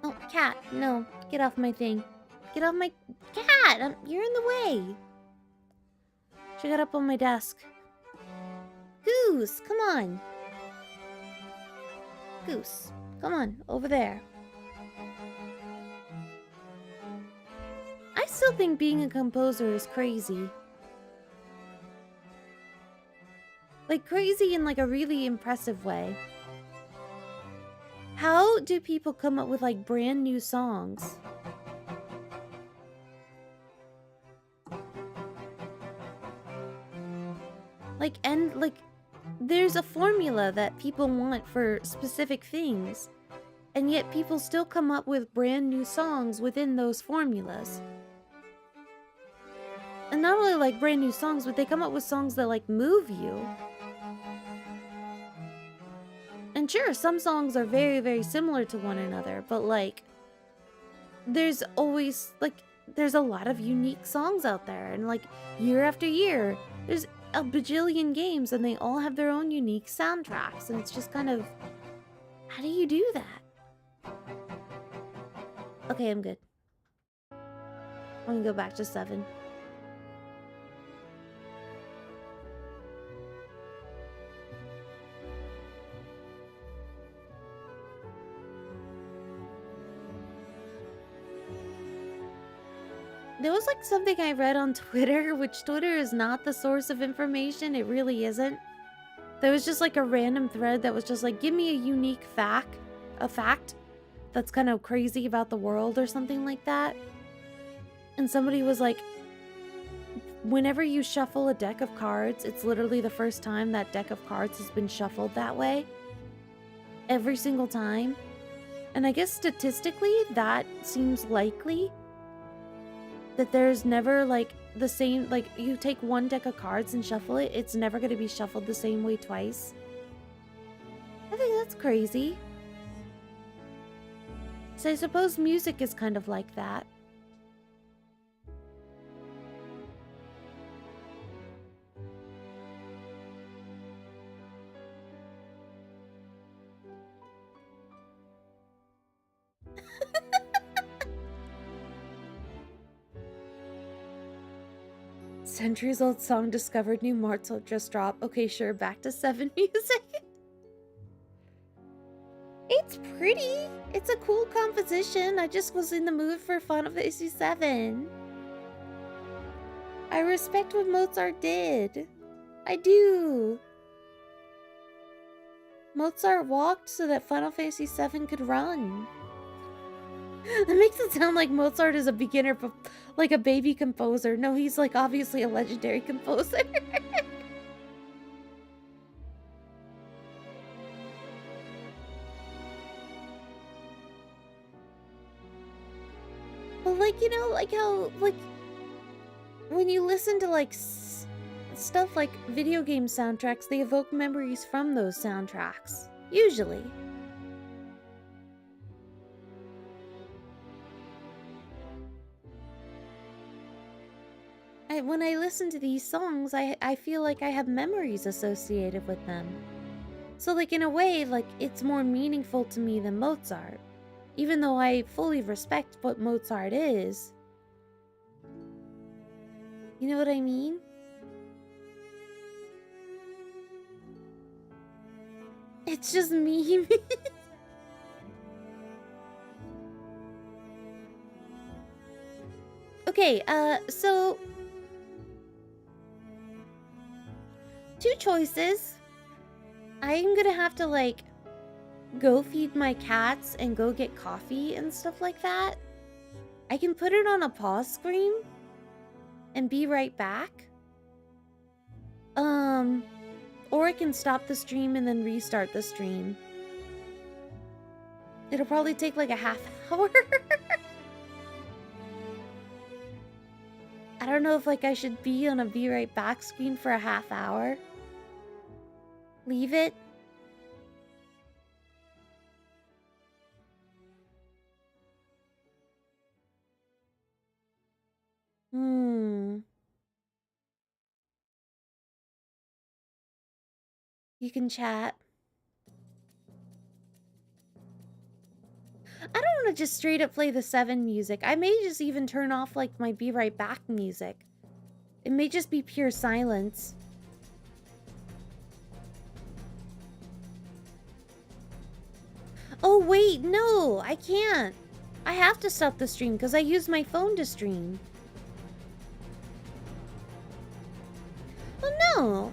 Oh, cat, no. Get off my thing. Get off my... Cat! You're in the way. She got up on my desk. Goose, come on. Goose, come on, over there. I still think being a composer is crazy. Like, crazy in, like, a really impressive way. How do people come up with, like, brand new songs? Like, and, like, there's a formula that people want for specific things. And yet people still come up with brand new songs within those formulas. And not only, like, brand new songs, but they come up with songs that, like, move you. And sure, some songs are very, very similar to one another, but, like, there's always, like, there's a lot of unique songs out there. And, like, year after year, there's a bajillion games, and they all have their own unique soundtracks. And it's just kind of, how do you do that? Okay, I'm good. I'm gonna go back to 7. There was like something I read on Twitter, which Twitter is not the source of information. It really isn't. There was just like a random thread that was just like, give me a unique fact that's kind of crazy about the world or something like that. And somebody was like, whenever you shuffle a deck of cards, it's literally the first time that deck of cards has been shuffled that way. Every single time. And I guess statistically, that seems likely. That there's never like the same, like you take one deck of cards and shuffle it, it's never going to be shuffled the same way twice. I think that's crazy. So I suppose music is kind of like that. Centuries old song discovered, new Mozart just dropped. Okay, sure, back to 7 music. It's pretty. It's a cool composition. I just was in the mood for Final Fantasy 7. I respect what Mozart did. I do. Mozart walked so that Final Fantasy 7 could run. That makes it sound like Mozart is a beginner, like a baby composer. No, he's like obviously a legendary composer. But like, you know, like how, like, when you listen to like stuff like video game soundtracks, they evoke memories from those soundtracks. Usually. When I listen to these songs, I feel like I have memories associated with them. So like in a way, like it's more meaningful to me than Mozart. Even though I fully respect what Mozart is. You know what I mean? It's just me. Okay, so 2 choices. I'm gonna have to like go feed my cats and go get coffee and stuff like that. I can put it on a pause screen and be right back. Or I can stop the stream and then restart the stream. It'll probably take like a half hour. I don't know if like I should be on a be right back screen for a half hour. Leave it. You can chat. I don't want to just straight up play the 7 music. I may just even turn off like my be right back music. It may just be pure silence. Oh wait, no, I can't. I have to stop the stream because I use my phone to stream. Oh no.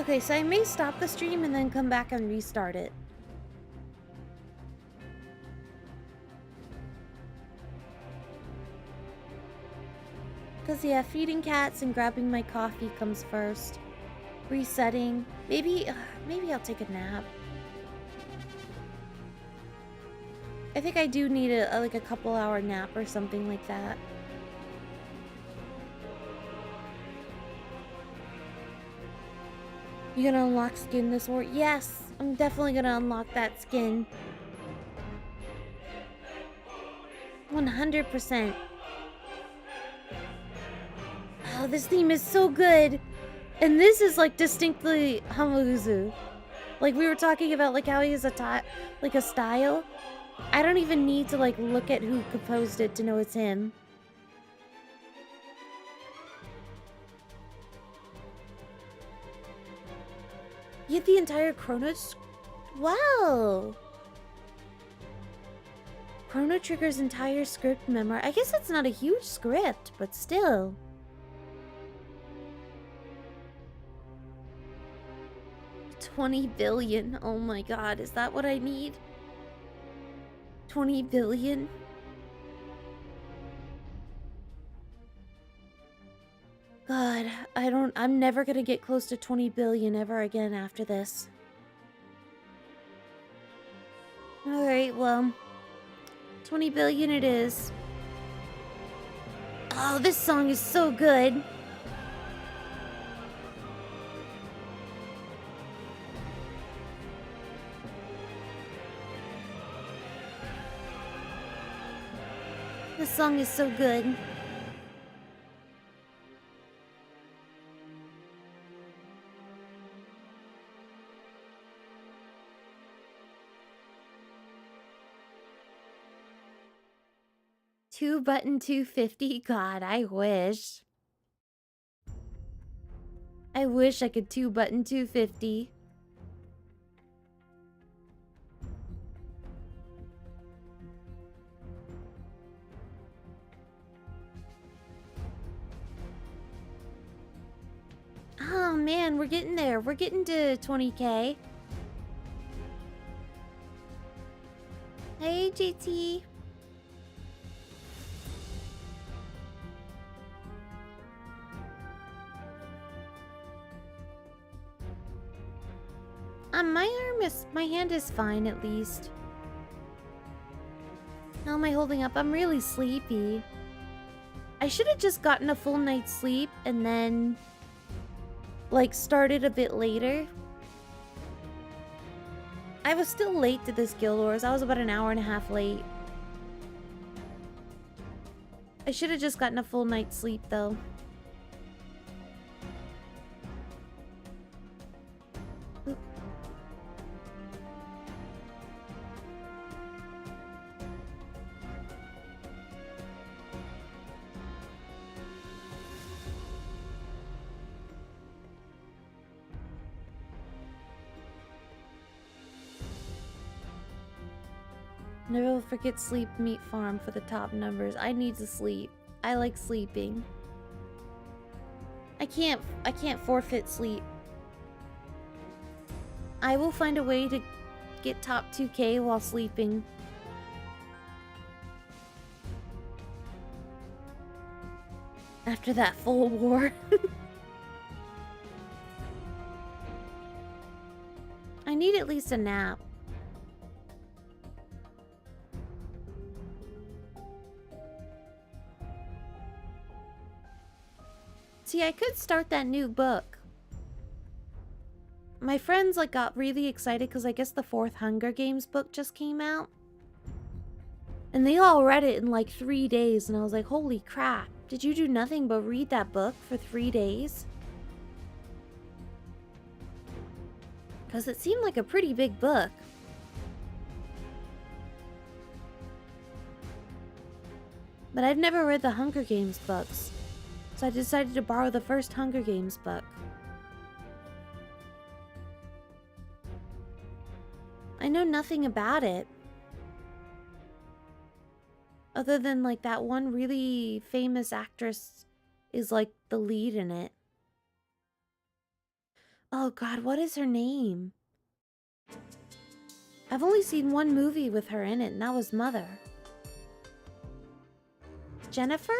Okay, so I may stop the stream and then come back and restart it. Because, yeah, feeding cats and grabbing my coffee comes first. Resetting. Maybe I'll take a nap. I think I do need like a couple hour nap or something like that. You gonna unlock skin this war? Yes, I'm definitely gonna unlock that skin. 100%. Oh, this theme is so good. And this is like distinctly Hamaguzu. Like we were talking about like how he has a style. I don't even need to like look at who composed it to know it's him. You had the entire Wow! Chrono Trigger's entire script memory. I guess it's not a huge script, but still. $20 billion. Oh my god, is that what I need? 20 billion? God, I'm never gonna get close to 20 billion ever again after this. Alright, well, 20 billion it is. Oh, this song is so good. This song is so good. Two button 250. God, I wish. I wish I could 2 button 250. Oh man, we're getting there. We're getting to 20k. Hey, JT. My hand is fine at least. How am I holding up? I'm really sleepy. I should have just gotten a full night's sleep and then, like, started a bit later. I was still late to this Guild Wars. I was about an hour and a half late. I should have just gotten a full night's sleep though. Never forget Sleep Meat Farm for the top numbers. I need to sleep. I like sleeping. I can't forfeit sleep. I will find a way to get top 2k while sleeping. After that full war. I need at least a nap. See, I could start that new book. My friends like got really excited because I guess the 4th Hunger Games book just came out. And they all read it in like 3 days and I was like, holy crap, did you do nothing but read that book for 3 days? Because it seemed like a pretty big book. But I've never read the Hunger Games books. So I decided to borrow the first Hunger Games book. I know nothing about it. Other than like that one really famous actress is like the lead in it. Oh god, what is her name? I've only seen one movie with her in it, and that was Mother. Jennifer?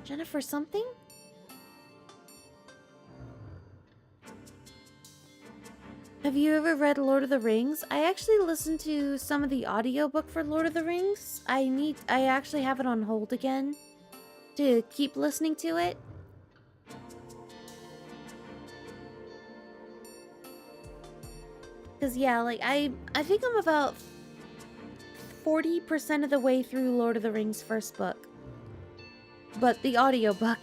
Jennifer something? Have you ever read Lord of the Rings? I actually listened to some of the audiobook for Lord of the Rings. I actually have it on hold again to keep listening to it. Cause yeah, like I think I'm about 40% of the way through Lord of the Rings first book. But the audiobook.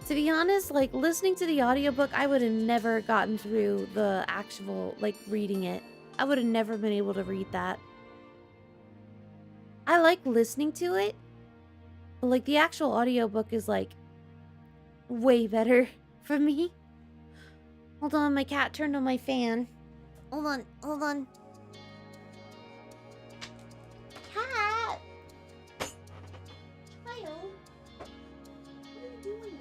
To be honest, like listening to the audiobook, I would have never gotten through the actual, like reading it. I would have never been able to read that. I like listening to it, but like the actual audiobook is like way better for me. Hold on, my cat turned on my fan. Hold on, hold on. Cat! Child! What are you doing?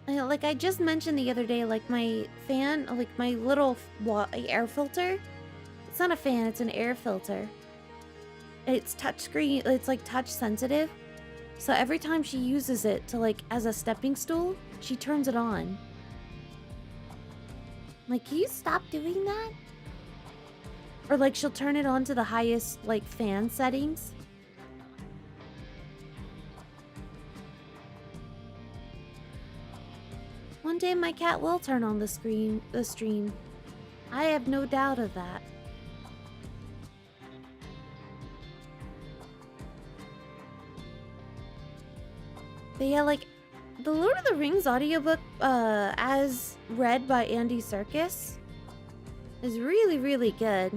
Like I just mentioned the other day, like my fan, like my little air filter. It's not a fan, it's an air filter. It's touchscreen, it's like touch sensitive. So every time she uses it to like as a stepping stool, she turns it on. Like, can you stop doing that? Or like she'll turn it on to the highest like fan settings. One day my cat will turn on the stream. I have no doubt of that. But yeah, like, the Lord of the Rings audiobook, as read by Andy Serkis, is really, really good.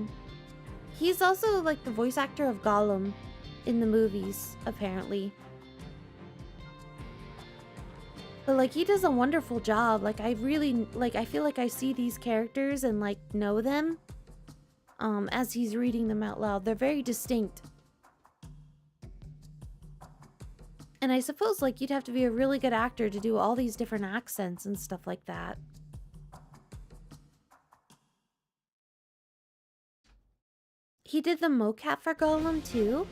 He's also, like, the voice actor of Gollum in the movies, apparently. But, like, he does a wonderful job. Like, I really, like, I feel like I see these characters and, like, know them, as he's reading them out loud. They're very distinct. And I suppose, like, you'd have to be a really good actor to do all these different accents and stuff like that. He did the mocap for Gollum, too?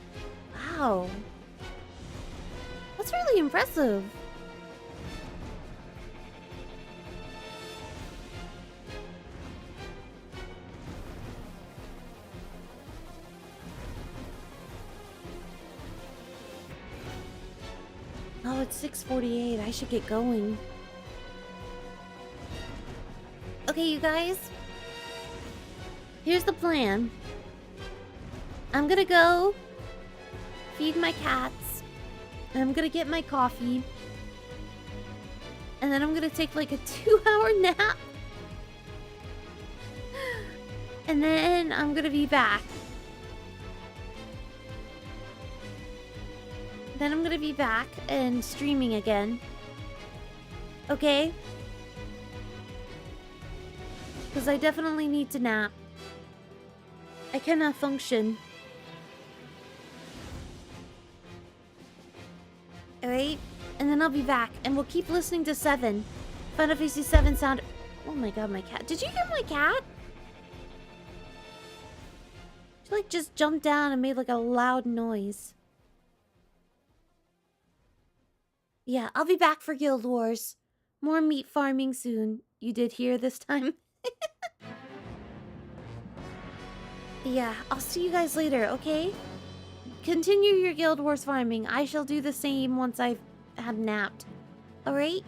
Wow. That's really impressive. Oh, it's 6:48. I should get going. Okay, you guys. Here's the plan. I'm gonna go feed my cats. I'm gonna get my coffee. And then I'm gonna take like a 2-hour nap. And then I'm gonna be back. Then I'm gonna be back and streaming again. Okay? Because I definitely need to nap. I cannot function. Alright? And then I'll be back. And we'll keep listening to 7. Final Fantasy 7 sound... Oh my god, my cat. Did you hear my cat? She like just jumped down and made like a loud noise. Yeah, I'll be back for Guild Wars. More meat farming soon. You did hear this time? Yeah, I'll see you guys later, okay? Continue your Guild Wars farming. I shall do the same once I've had napped. Alright?